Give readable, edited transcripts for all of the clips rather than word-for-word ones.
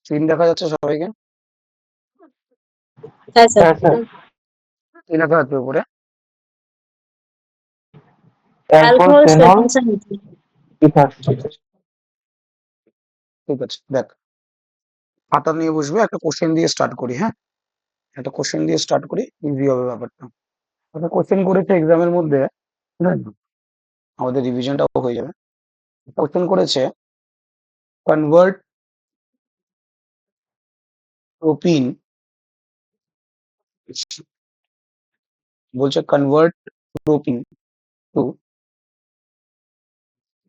Screen দেখা যাচ্ছে সবাইকে? হ্যাঁ স্যার। হ্যাঁ স্যার। কি লেখা আছে উপরে? Alcohol phenol solution ethyl. Ether. ঠিক আছে, দেখ খাতা নিয়ে বসবে, একটা কোশ্চেন দিয়ে স্টার্ট করি। হ্যাঁ, একটা কোশ্চেন দিয়ে স্টার্ট করি, ইজি হবে ব্যাপারটা। একটা কোশ্চেন করেছে এক্সামের মধ্যে, আমাদের রিভিশনটাও হয়ে যাবে। কোশ্চেন করেছে কনভার্ট প্রোপিন, বলছে convert propyne to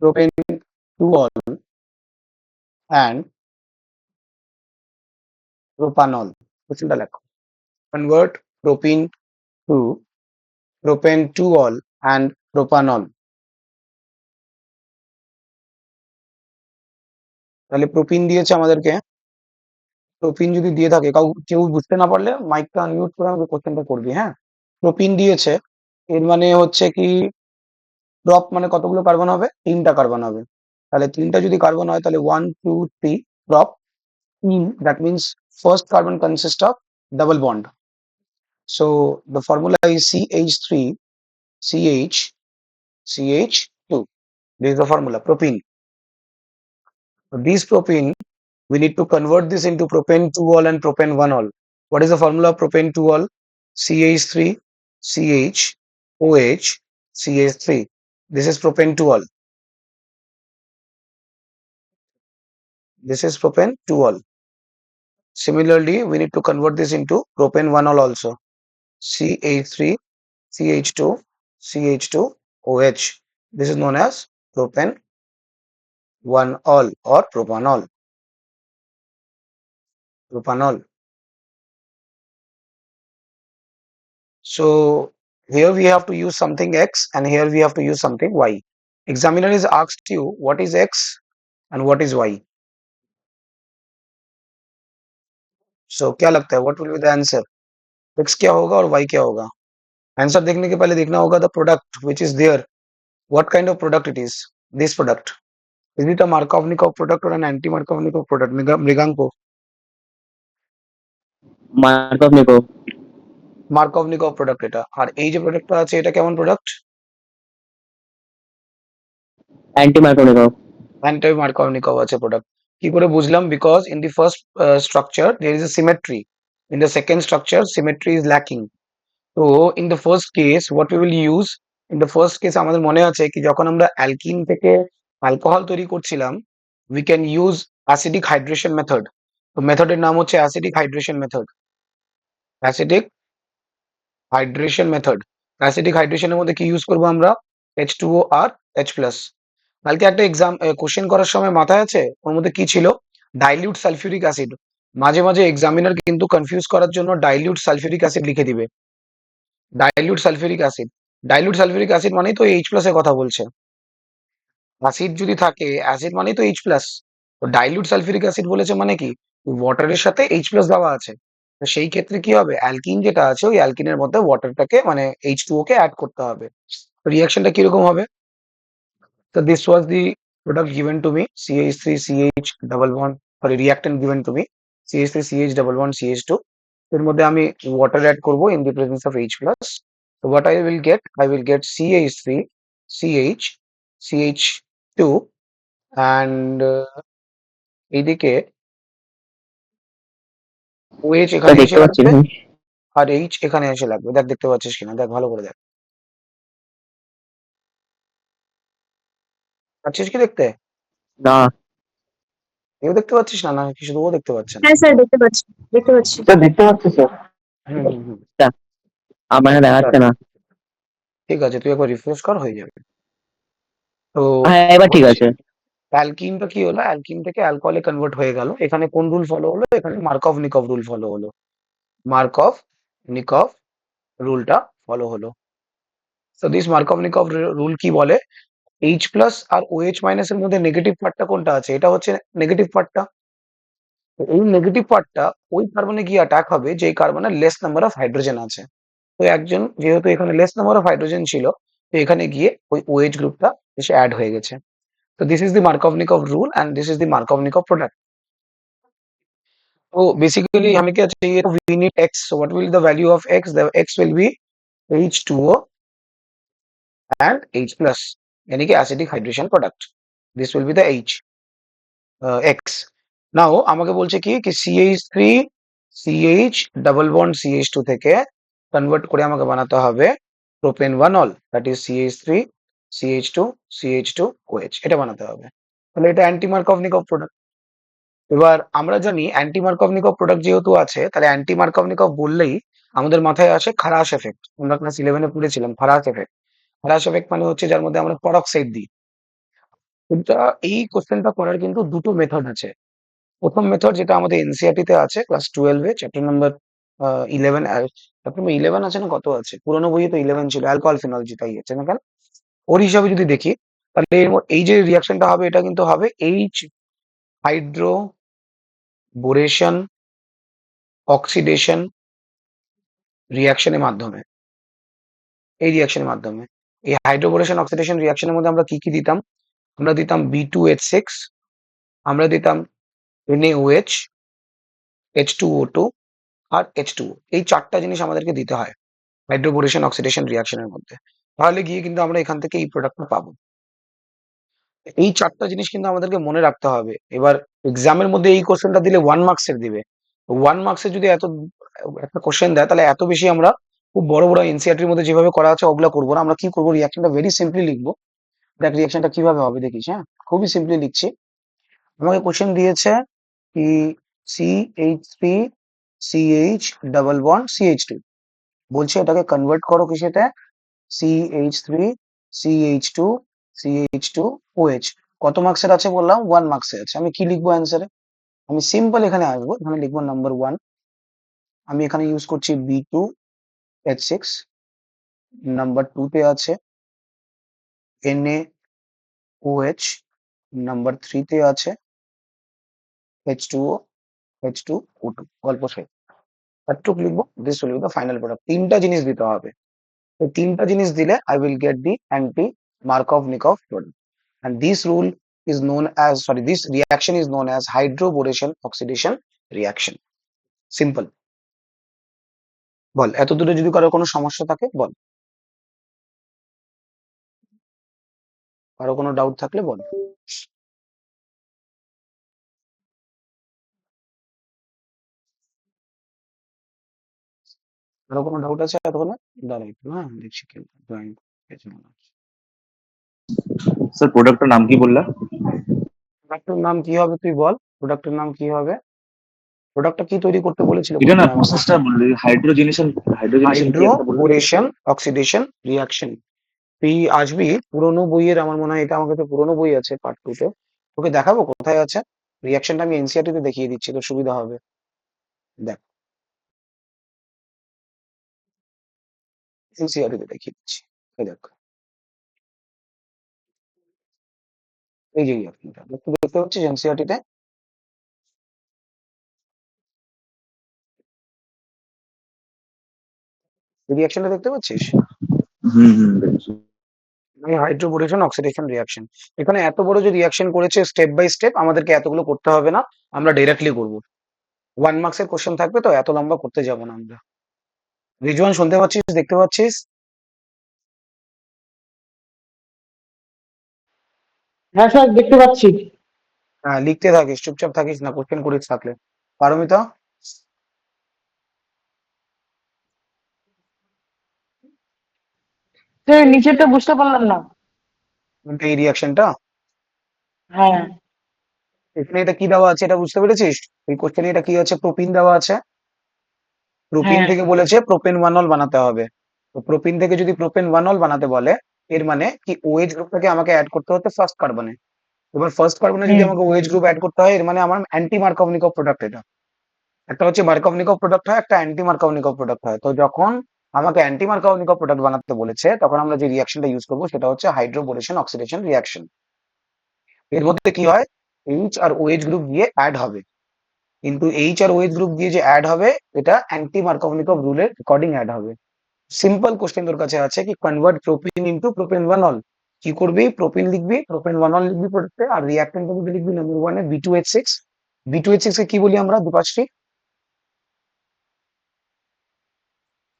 propane two ol and propanol. কোশ্চেনটা লেখো, convert propyne to propane two ol and propanol. তাহলে প্রোপিন দিয়েছে আমাদেরকে, প্রোপিন যদি দিয়ে থাকে, কেউ বুঝতে না পারলে মাইকটা আনমিউট করে আমাকে কোশ্চেনটা করবি। হ্যাঁ, প্রোপিন দিয়েছে, এর মানে হচ্ছে কি প্রপ মানে কতগুলো কার্বন হবে? 3টা কার্বন হবে। তাহলে 3টা যদি কার্বন হয় তাহলে 1 2 3 prop 3, that means first carbon consists of double bond. So the formula is CH3 CH CH2. This is the formula propene. So this propene, we need to convert this into propane 2-ol and propane 1-ol. What is the formula of propane 2-ol? CH3 CH CH3. This is propane 2-ol. This is propane 2-ol. Similarly, we need to convert this into propane 1-ol also. CH3 CH2 CH2OH. This is known as propane 1-ol or propanol. Propanol. So here we have to use something X and here we have to use something Y. Examiner is asked you what is X and what is Y. So क्या लगता है, what will be the answer? X क्या होगा और Y क्या होगा? Answer देखने के पहले देखना होगा the product which is there. What kind of product it is? This product. Is it a Markovnikov product or an anti-Markovnikov product? Mriganka, Markovnikov. Markovnikov product এটা। আর এই যে প্রোডাক্টটা আছে এটা কেমন product? Anti Markovnikov. Anti Markovnikov আছে প্রোডাক্ট। কি করে বুঝলাম? Because in the first structure there is a symmetry, in the second structure symmetry is lacking. তো in the first case what we will use, in the first case আমাদের মনে আছে কি যখন আমরা অ্যালকিন থেকে অ্যালকোহল তৈরি করছিলাম, we can use acidic hydration method. তো মেথডের নাম হচ্ছে acidic hydration method. Acidic hydration method. Acidic হাইড্রেশনের মধ্যে কি ইউজ করবো আমরা? H2O আর H+। কালকে একটা এক্সাম কোশ্চেন করার সময় মাথায় আছে ওর মধ্যে কি ছিল? Dilute sulphuric acid. মাঝে মাঝে এক্সামিনার কিন্তু কনফিউজ করার জন্য ডাইলিউট সালফিউরিক অ্যাসিড লিখে দিবে। Dilute sulphuric acid, dilute sulphuric acid মানেই তো H+ এর কথা বলছে। অ্যাসিড যদি থাকে, অ্যাসিড মানেই তো H+। তো ডাইলিউট সালফিউরিক অ্যাসিড বলেছে মানে কি, ওয়াটারের সাথে H+ দেওয়া আছে। তো সেই ক্ষেত্রে কি হবে, অ্যালকিন যেটা আছে ওই অ্যালকিনের মধ্যে ওয়াটারটাকে মানে H2O কে অ্যাড করতে হবে। তো রিঅ্যাকশনটা কিরকম হবে? So this was the product given to me, CH3CH double bond, sorry, reactant given to me, CH3CH double bond CH2. এর মধ্যে আমি water add করব in the presence of H+. So what I will get CH3CH CH2 and এইদিকে OH এখানে এসে দেখতে পাচ্ছি লাগবে না। আর H এখানে এসে লাগবে। দেখ দেখতে পাচ্ছিস কিনা, দেখ ভালো করে দেখ, পাচ্ছিস কি দেখতে? না। কেউ দেখতে পাচ্ছিস না, না কি শুধু ও দেখতে পাচ্ছে না? হ্যাঁ স্যার, দেখতে পাচ্ছি, দেখতে পাচ্ছি। স্যার দেখতে পাচ্ছি স্যার। হুম হুম হুম। আমার দেখাচ্ছে না। ঠিক আছে, তুই একবার রিফ্রেশ কর, হয়ে যাবে। তো হ্যাঁ, এবার ঠিক বলছি আছে। অ্যালকিনটা কি হলো, অ্যালকিন থেকে অ্যালকোহলে কনভার্ট হয়ে গেল। এখানে কোন রুল ফলো হলো? এখানে মার্কভ নিকভ রুল ফলো হলো। মার্কভ নিকভ রুলটা ফলো হলো। তো দিস মার্কভ নিকভ রুল কি বলে, H+ আর OH- এর মধ্যে নেগেটিভ পার্টটা কোনটা আছে? এটা হচ্ছে নেগেটিভ পার্টটা। এই নেগেটিভ পার্টটা ওই কার্বনে গিয়ে অ্যাটাক হবে যেই কার্বনের লেস নাম্বার অফ হাইড্রোজেন আছে। তো একজন যেহেতু এখানে লেস নাম্বার অফ হাইড্রোজেন ছিল, তো এখানে গিয়ে ওই OH গ্রুপটা এসে অ্যাড হয়ে গেছে। So this is the Markovnikov rule and this is the Markovnikov product. तो बेसिकली हमें क्या चाहिए, we need x, so what will be the value of x, the x will be H2O and H plus, यानी कि acidic hydration product, this will be the H x. নাও আমাকে বলছে কি কি CH3 CH double bond CH2 থেকে convert করে আমাকে বানাতে হবে প্রোপেনওয়ানল, that is CH3 CH2 CH2OH, এটা বানাতে হবে। তাহলে এটা অ্যান্টি মার্কভনিকভ প্রোডাক্ট। এবার আমরা জানি অ্যান্টি মার্কভনিকভ প্রোডাক্ট যেহেতু আছে, তাহলে অ্যান্টি মার্কভনিকভ বললেই আমাদের মাথায় আসে খারাস এফেক্ট। আমরা ক্লাস 11 এ পড়েছিলাম খারাস এফেক্ট। খারাস এফেক্ট মানে হচ্ছে যার মধ্যে আমরা পরক্সাইড দিই। এটা এই কোশ্চেনটা করার কিন্তু দুটো মেথড আছে। প্রথম মেথড যেটা আমাদের এনসিইআরটি তে আছে ক্লাস 12 এ চ্যাপ্টার নাম্বার 11, চ্যাপ্টার নাম্বার 11 আছে না কত আছে, পুরোনো বইয়ে তো 11 ছিল, অ্যালকোহল ফিনল যেটাই আছে না কেন, ওর হিসাবে যদি দেখি তাহলে এই যে রিয়াকশনটা হবে এটা কিন্তু হবে এইচ হাইড্রো বোরেশন অক্সিডেশন রিয়াকশনের মাধ্যমে, এই রিয়াকশনের মাধ্যমে। এই হাইড্রোবোরেশন অক্সিডেশন রিয়াকশনের মধ্যে আমরা কি কি দিতাম, আমরা দিতাম B2H6, আমরা দিতাম NaOH, H2O2 আর H2O, এই চারটা জিনিস আমাদেরকে দিতে হয় হাইড্রোবোরেশন অক্সিডেশন রিয়াকশনের মধ্যে। তাহলে গিয়ে কিন্তু আমরা এখান থেকে এই প্রোডাক্টটা পাবো। এই চারটা জিনিস কিন্তু আমাদেরকে মনে রাখতে হবে। এবার এক্সামের মধ্যে এই কোশ্চেনটা দিলে 1 মার্কসের দিবে। 1 মার্কসের যদি এত একটা কোশ্চেন দেয় তাহলে এত বেশি আমরা খুব বড় বড় এনসিইআরটির মধ্যে যেভাবে করা আছে ওগুলা করবো না। আমরা কি করবো, রিয়াকশনটা ভেরি সিম্পলি লিখবো। দেখ রিয়াকশনটা কিভাবে হবে দেখিস, হ্যাঁ খুবই সিম্পলি লিখছি। আমাকে কোশ্চেন দিয়েছে কি CH3 CH double bond CH2, বলছে এটাকে কনভার্ট করো কিসেতে, CH3 CH2 CH2OH। কত মার্কসের আছে বললাম, 1 মার্কসের আছে। আমি কি লিখবো অ্যান্সারে, আমি সিম্পল এখানে আসবো, এখানে লিখবো নাম্বার 1, আমি এখানে ইউজ করছি B2H6, নাম্বার 2 তে আছে NaOH, নাম্বার 3 তে আছে H2O H2O2, গল্প শেষ। এতটুকু লিখবো, this will be the final product. তিনটা জিনিস দিতে হবে, এই তিনটা জিনিস দিলে I will get the anti Markovnikov product. And this rule is known as, sorry, this reaction is known as hydroboration oxidation reaction. Simple. বল, এত দূরে যদি কারো কোনো সমস্যা থাকে বল, কারো কোনো ডাউট থাকলে বল। কারো কোনো ডাউট আছে এতক্ষণে, দাঁড়া একটু, হ্যাঁ দেখছি কেউ জয়েন করেছে মনে হচ্ছে। স্যার প্রোডাক্টের নাম কি বললা? প্রোডাক্টের নাম কি হবে তুই বল, প্রোডাক্টের নাম কি হবে, প্রোডাক্টটা কি তৈরি করতে বলেছিল এটা না কোশ্চেনে আমাকে, প্রসেসটা বললে হাইড্রোজেনেশন কি একটা বললে? হাইড্রোবোরেশন অক্সিডেশন রিয়াকশন। তুই আসবি পুরোনো বইয়ের, আমার মনে হয় এটা আমার কাছে পুরোনো বই আছে পার্ট 2 তে, তোকে দেখাবো কোথায় আছে। রিয়াকশনটা আমি এনসিইআরটি তে দেখিয়ে দিচ্ছি, তোর সুবিধা হবে। দেখ এনসিইআরটি তে দেখিয়ে দিচ্ছি, এই দেখ, এই যে রিয়াকশনটা দেখতে দেখতে পাচ্ছিস এনসিইআরটি তে, রিয়াকশনটা দেখতে পাচ্ছিস, দেখছি। এই হাইড্রোবোরেশন অক্সিডেশন রিয়াকশন। এখানে এত বড় যে রিয়াকশন করেছে স্টেপ বাই স্টেপ, আমাদেরকে এতগুলো করতে হবে না, আমরা ডাইরেক্টলি করব। 1 মার্কসের কোশ্চেন থাকবে তো এত লম্বা করতে যাব না আমরা। রিজওয়ান শুনতে পাচ্ছিস, দেখতে পাচ্ছিস? হ্যাঁ স্যার দেখতে পাচ্ছি। হ্যাঁ লিখতে থাকিস, চুপচাপ থাকিস না কোশ্চেন করিস থাকলে। পারমিতা, স্যার নিচেরটা বুঝতে পারলাম না। এই রিয়াকশনটা হ্যাঁ এখানে এটা কি দেওয়া আছে এটা বুঝতে পেরেছিস? এই কোশ্চেনে এটা কি আছে, প্রোপিন দেওয়া আছে, প্রোপিন হ্যাঁ থেকে বলেছে প্রোপেনওয়ানল বানাতে হবে। তো প্রোপিন থেকে যদি প্রোপেনওয়ানল বানাতে বলে, এর মানে কি ওএইচ গ্রুপটাকে আমাকে অ্যাড করতে হচ্ছে ফার্স্ট কার্বনে। এবার ফার্স্ট কার্বনে যদি হুম আমাকে ওএইচ গ্রুপ অ্যাড করতে হয়, এর মানে আমার অ্যান্টি মার্কভনিকভ প্রোডাক্ট এটা। একটা হচ্ছে মার্কভনিকভ প্রোডাক্ট হয়, একটা অ্যান্টি মার্কভনিকভ প্রোডাক্ট হয়। তো যখন আমাকে অ্যান্টি মার্কভনিকভ প্রোডাক্ট বানাতে বলেছে তখন আমরা যে রিয়াকশনটা ইউজ করবো সেটা হচ্ছে হাইড্রোবোরেশন অক্সিডেশন রিয়াকশন। এর মধ্যে কি হয়, এইচ আর ওএইচ গ্রুপ দিয়ে অ্যাড হবে, কিন্তু এইচ আর ওএইচ গ্রুপ দিয়ে যে অ্যাড হবে এটা অ্যান্টি মার্কভনিকভ রুলের অ্যাকর্ডিং অ্যাড হবে। সিম্পল কোশ্চেন তোর কাছে আছে কি কনভার্ট প্রোপিন ইনটু প্রোপেনওয়ানল, কি করবি, প্রোপিন লিখবি, প্রোপেনওয়ানল লিখবি প্রোডাক্টে, আর রিঅ্যাকট্যান্ট লিখবি নাম্বার 1 এ B2H6। B2H6 কে কি বলি আমরা, দুপাশটি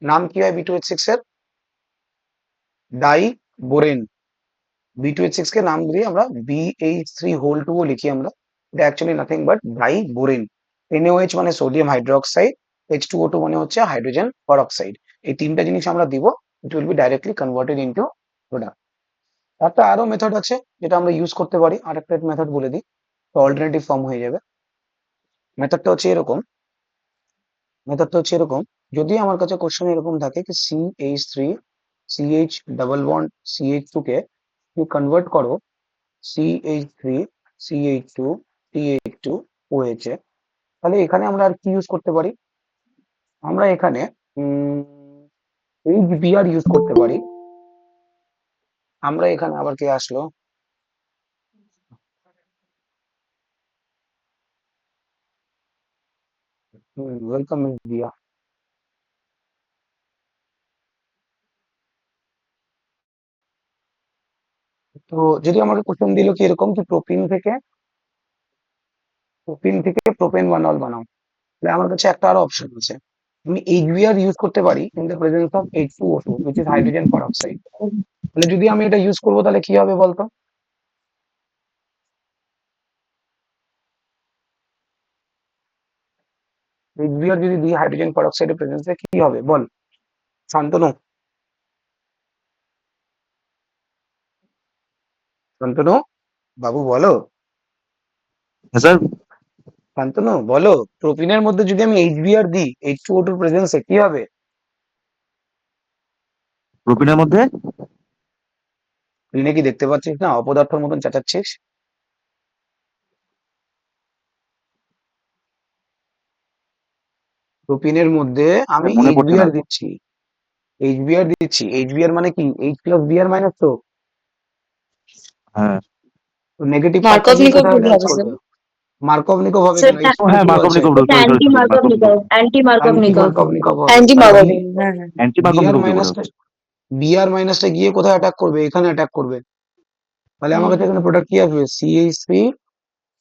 নাম কি হয় B2H6 এর? ডাই বোরেন। B2H6 কে নাম দিয়ে আমরা BH3 হোল 2 ও লিখি আমরা। এটা actually nothing but diborane. NaOH মানে সোডিয়াম হাইড্রোক্সাইড, H2O2 মানে হচ্ছে হাইড্রোজেন পারঅক্সাইড। এই তিনটা জিনিস আমরা দিব, ইট will B directly converted into product. একটা আরো মেথড আছে যেটা আমরা ইউজ করতে পারি, আরেকটা মেথড বলে দিই, তো অল্টারনেটিভ ফর্ম হয়ে যাবে। মেথডটা হচ্ছে এরকম, যদি আমার কাছে কোশ্চেন এরকম থাকে কি CH3 CH double bond CH2 কে তুমি কনভার্ট করো CH3 CH2 CH2 OH এ, তাহলে এখানে আমরা আর কি ইউজ করতে পারি? আমরা এখানে HBr ইউজ করতে পারি। আমরা এখানে আবার কে আসলো? ওয়েলকাম দিয়া। তো যদি আমাকে কোশ্চেন দিল কি এরকম কি প্রোপিন থেকে প্রোপেন-1 বানাও, তাহলে আমার কাছে একটা আরো অপশন আছে, আমি HBr ইউজ করতে পারি in the presence of H2O2 which is hydrogen peroxide. তাহলে যদি আমি এটা ইউজ করবো তাহলে কি হবে বলতো? HBr যদি দিই হাইড্রোজেন পারঅক্সাইডের প্রেজেন্সে কি হবে বল শান্তনু? শান্তনু বাবু বলো, হ্যাঁ স্যার, শান্তনু বলো, প্রোপিনের মধ্যে যদি আমি HBr দিই H2O2 প্রেজেন্সে কি হবে? প্রোপিনের মধ্যে তুই নাকি দেখতে পাচ্ছিস না অপদার্থের মতন চেঁচাচ্ছিস? প্রোপিনের মধ্যে আমি মনে পড়ছে না। HBr দিচ্ছি, HBr মানে কি H প্লাস Br মাইনাস, তো হ্যাঁ, নেগেটিভ পার্টটা মার্কভ গিয়ে নিকোভ কোথায় রুল অ্যাটাচ হবে স্যার। করবে? মার্কভ নিকোভ হবে স্যার কেন? এটা ও হ্যাঁ, H+2 মার্কভ আছে, নিকোভ রুল, এটা sorry sorry anti sorry, Markov Markovnikov, anti Markov anti Nikov, Markovnikov হবে, অ্যান্টি তাহলে মার্কভ। বি হ্যাঁ হ্যাঁ। অ্যান্টি মার্কভ বিআর নিকোভ দিয়ে বলে মাইনাসটা বিআর মাইনাসটা গিয়ে কোথায় অ্যাটাক করবে? এখানে অ্যাটাক করবে। তাহলে আমার হুম কাছে এখানে প্রোডাক্ট কি আসবে? CH3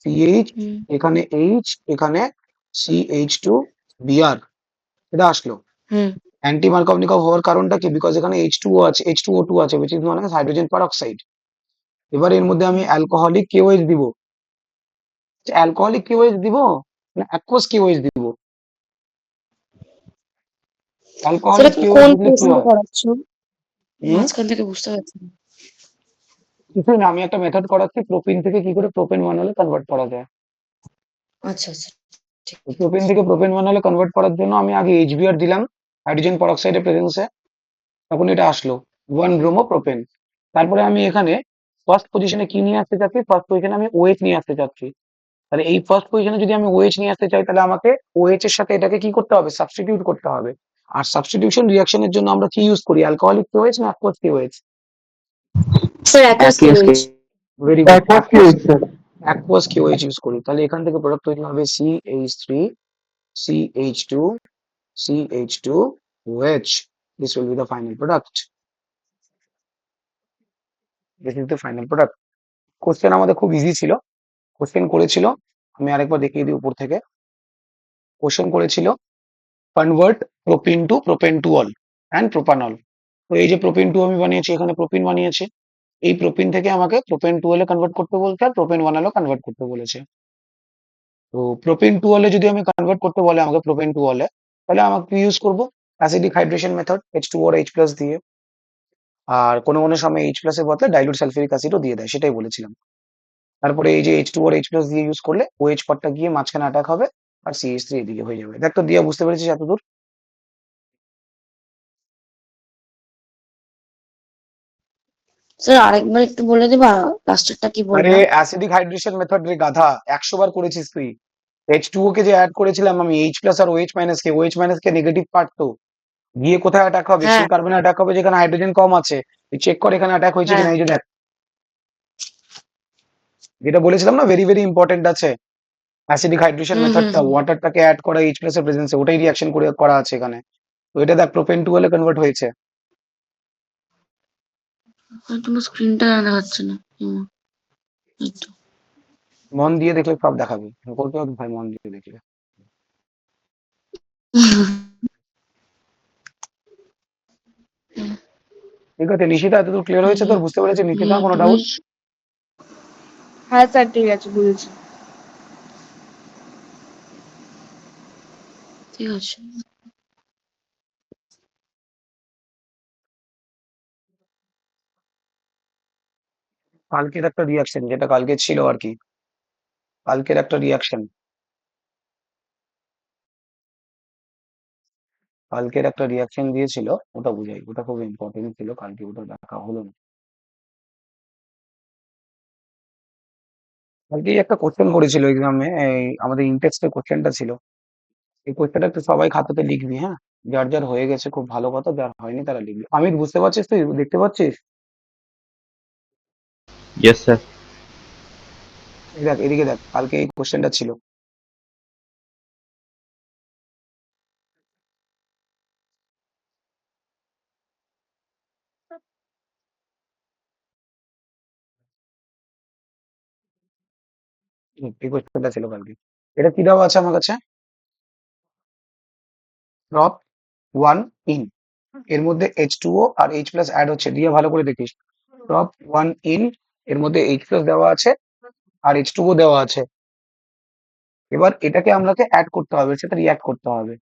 CH, হুম এখানে H, এখানে CH2 Br, এটা আসলো। হুম অ্যান্টি মার্কভ নিকোভ হওয়ার কারণটা কি? বিকজ এখানে H2O আছে, H2O2 আছে which is known as hydrogen peroxide. এবার এর মধ্যে আমি অ্যালকোহলিক KOH দিব, অ্যালকোহলিক KOH দিব না অ্যাকুয়াস KOH দিব? স্যার অ্যালকোহলিক এখন KOH কোন দিলে কি পোর্শনটা হয়? করাচ্ছ? হুম, মাঝখান থেকে বুঝতে পারছি না। কিছুই না, আমি একটা মেথড করাচ্ছি প্রোপিন থেকে কি করে প্রোপেন হলে কনভার্ট করা যায়। আচ্ছা আচ্ছা, ঠিক তো ঠিক প্রোপেন আছে। থেকে প্রোপেন হলে কনভার্ট করার জন্য আমি আগে HBr দিলাম হাইড্রোজেন পারঅক্সাইডের প্রেজেন্সে, তখন এটা আসলো 1 হুম ব্রোমো প্রোপেন। তারপরে আমি এখানে ফার্স্ট পজিশনে কি নিয়ে আসতে চাচ্ছি? ফার্স্ট পজিশনে আমি OH নিয়ে আসতে চাচ্ছি। তাহলে এই ফার্স্ট পজিশনে যদি আমি OH নিয়ে আসতে চাই তাহলে আমাকে OH এর সাথে এটাকে কি করতে হবে? সাবস্টিটিউট করতে হবে। আর সাবস্টিটিউশন রিঅ্যাকশনের জন্য আমরা কি ইউজ করি? অ্যালকোহলিক KOH না অ্যাকুয়াস KOH? স্যার অ্যাকুয়াস একই কিউএইচ। আজকে ভেরি গুড, একমাস কি হয়েছে? অ্যাকুয়াস KOH ইউজ করি। তাহলে এখান থেকে প্রোডাক্ট তৈরি হবে CH3 CH2 CH2OH. This will be the final product. This is the final product. Question আমাদের খুব ইজি ছিল। কোশ্চেন করেছিল, আমি আরেকবার দেখিয়ে দিই উপর থেকে। কোশ্চেন করেছিল convert propyne to propane two ol and propanol. তো এই যে প্রোপিন 2 আমি বানিয়েছি, এখানে প্রোপিন বানিয়েছি। এই প্রোপিন থেকে আমাকে প্রোপেন-টু-অল এ কনভার্ট করতে বলছে আর প্রোপেন-1 এও কনভার্ট করতে বলেছে। তো প্রোপেন-টু-অল এ যদি আমি কনভার্ট করতে বলে আমাকে প্রোপেন-টু-অল এ, তাহলে আমাকে কি ইউজ করব? অ্যাসিডিক হাইড্রেশন মেথড, H2O আর H+ দিয়ে। আর কোনো সময় H+ এর বদলে ডাইলুট সালফিউরিক অ্যাসিডও দিয়ে দেয়, সেটাই বলেছিলাম। তারপরে এই যে H2O আর H+ দিয়ে ইউজ করলে OH পার্টটা গিয়ে মাঝখানে অ্যাটাক হবে আর CH3 এদিকে হয়ে যাবে। দেখ তো দিয়া, বুঝতে পেরেছিস এতদূর? স্যার আরেকবার একটু বলে দেবা লাস্টেরটা কি আরে বললাম? অ্যাসিডিক হাইড্রেশন মেথড রে গাধা, 100 বার করেছিস তুই। H2O কে যে অ্যাড করেছিলাম আমি H+ আর OH- কে নেগেটিভ পার্ট, তো গিয়ে কোথায় অ্যাটাক হবে? হ্যাঁ সেই কার্বনে অ্যাটাক হবে যেখানে হাইড্রোজেন কম আছে। তুই চেক কর এখানে অ্যাটাক হয়েছে হ্যাঁ। কিনা, এই যে দেখ। যেটা বলেছিলাম না, ভেরি ভেরি ইম্পর্টেন্ট আছে অ্যাসিডিক হাইড্রেশন হুম হুম মেথডটা, হুম। ওয়াটারটাকে অ্যাড করা H+ এর প্রেজেন্সে, ওটাই রিঅ্যাকশন করে করা আছে এখানে। তো এটা দেখ প্রোপেন-টু-অল এ কনভার্ট হয়েছে। আর তোমার স্ক্রিনটা দেখাচ্ছে না। এই তো। মন দিয়ে দেখলে সব দেখাবি, করতে হবে ভাই মন দিয়ে দেখলে। ঠিক আছে নিশিতা, এতদূর ক্লিয়ার হয়েছে তোর? বুঝতে পেরেছে নিশিতা? কোনো ডাউট? হ্যাঁ স্যার ঠিক আছে বুঝেছি। ঠিক আছে। কালকের একটা রিয়াকশন, যেটা কালকে ছিল আর কি, কালকের একটা রিয়াকশন, কালকের একটা রিয়াকশন দিয়েছিল, ওটা বুঝাই, ওটা খুব ইম্পর্টেন্ট ছিল, কালকে ওটা দেখা হলো না। কালকে একটা কোশ্চেন করেছিল এক্সামে, এই আমাদের ইনটেক্সটের কোশ্চেনটা ছিল, এই কোশ্চেনটা একটু সবাই খাতাতে লিখবি, হ্যাঁ? যার যার হয়ে গেছে খুব ভালো কথা, যার হয়নি তারা লিখবি। আমির, বুঝতে পারছিস? তুই দেখতে পাচ্ছিস? Yes sir. এই দেখ, এদিকে দেখ, কালকে এই কোশ্চেনটা ছিল। এই কোশ্চেনটা ছিল কালকে। এটা কি দেওয়া আছে আমার কাছে? প্রপ 1 ইন, এর মধ্যে H2O আর H প্লাস অ্যাড হচ্ছে, দিয়ে ভালো করে দেখিস। প্রপ 1 ইন, এর মধ্যে H প্লাস দেওয়া আছে আর H2O দেওয়া আছে। এবার এটাকে আমাকে অ্যাড করতে হবে, সেটা রিঅ্যাক্ট করতে হবে।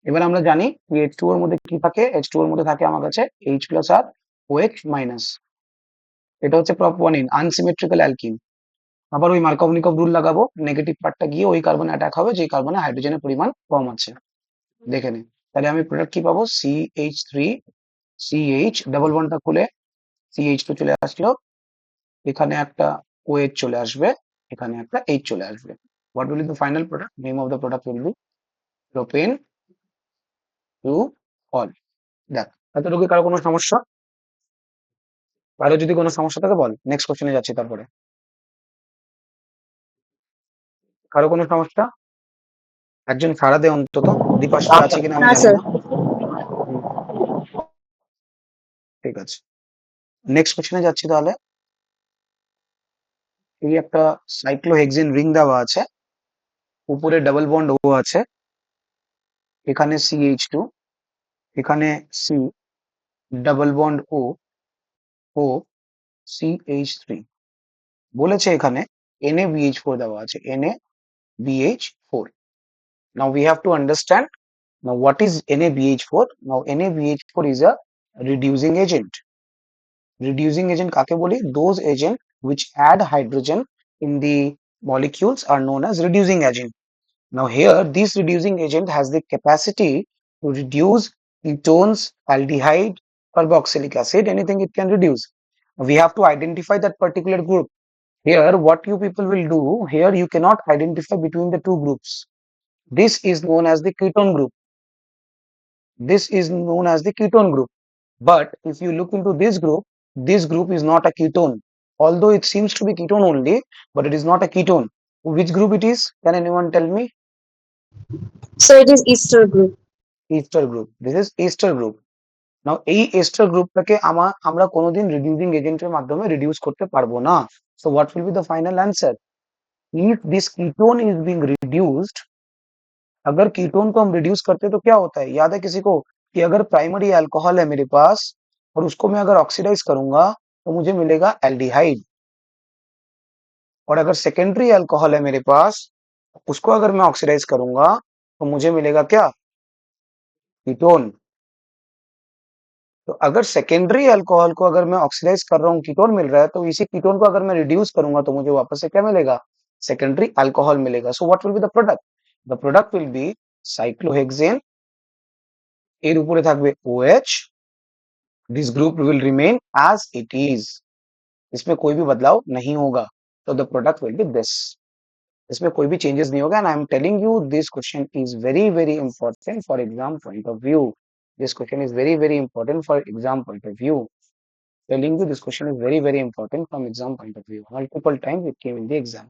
এবার আমরা জানি H2O এর মধ্যে কি থাকে, H2O এর মধ্যে থাকে আমার কাছে H প্লাস আর OH মাইনাস। এটা হচ্ছে প্রপ 1 ইন, আনসিমেট্রিক্যাল অ্যালকিন। আবার ওই মার্কভ রুল লাগাবো, নেগেটিভ পার্টটা গিয়ে ওই কার্বনে অ্যাটাক হবে যে কার্বনে হাইড্রোজেনের পরিমাণ কম আছে। দেখে নে, তাহলে আমি প্রোডাক্ট কি পাবো? CH3 CH, ডাবল বন্ডটা খুলে CH2 চলে আসলো, এখানে একটা OH চলে আসবে, এখানে একটা H চলে আসবে। What will be the final product? Name of the product will be propane to all. দেখ, এতটুকু কারো কোনো সমস্যা? কারো যদি কোনো সমস্যা থাকে বল, নেক্সট কোশ্চেনে যাচ্ছি তারপরে। কারো কোনো সমস্যা? একজন সাড়া দে অন্তত, দীপাশ্রী আছে কিনা আমি না জানি স্যার। না। হুম, ঠিক আছে, নেক্সট কোশ্চেনে যাচ্ছি তাহলে। এই একটা সাইক্লোহেক্সেন রিং দেওয়া আছে, উপরে ডাবল বন্ড ও আছে, এখানে CH2, এখানে C, ডাবল বন্ড ও CH3, বলেছে এখানে NaBH4 দেওয়া আছে, NaBH4. Now we have to understand, now what is NaBH4? Now NaBH4 is a reducing agent. Reducing agent কাকে বলি? Those agent which add hydrogen in the molecules are known as reducing agent. Now here, this reducing agent has the capacity to reduce ketones, aldehyde, carboxylic acid, anything it can reduce. We have to identify that particular group. Here, what you people will do, here you cannot identify between the two groups. This is known as the ketone group. This is known as the ketone group. But if you look into this group is not a ketone. Although it seems to be ketone only, but it is not a ketone. Which group it is? Can anyone tell me? So it is Easter group. Ester group. This is ester group. Now এই ester গ্রুপটাকে আমরা কোনোদিন reducing এজেন্টের মাধ্যমে reduce করতে পারবো না। So what will be the final answer? If this ketone is being reduced, अगर ketone को हम रिड्यूस करते हैं तो क्या होता है? याद है किसी को कि अगर प्राइमरी अल्कोहल है मेरे पास और उसको मैं अगर ऑक्सीडाइज करूंगा तो मुझे मिलेगा एल्डिहाइड, और अगर सेकेंडरी अल्कोहल है मेरे पास, उसको अगर मैं ऑक्सीडाइज करूंगा तो मुझे मिलेगा क्या? कीटोन। तो अगर सेकेंडरी अल्कोहल को अगर मैं ऑक्सीडाइज कर रहा हूँ, कीटोन मिल रहा है, तो इसी कीटोन को अगर मैं रिड्यूस करूंगा तो मुझे वापस से क्या मिलेगा? सेकेंडरी अल्कोहल मिलेगा। So what will be the product? The product will be cyclohexane, এর উপরে থাকবে OH, this group will remain as it is, इसमें कोई भी बदलाव नहीं होगा। तो द प्रोडक्ट विल बी दिस, इसमें कोई भी चेंजेस नहीं होगा। And I am telling you this question is very very important for exam point of view. This question is very very important for exam point of view. Telling you this question is very very important from exam point of view. Multiple times it came in the exam.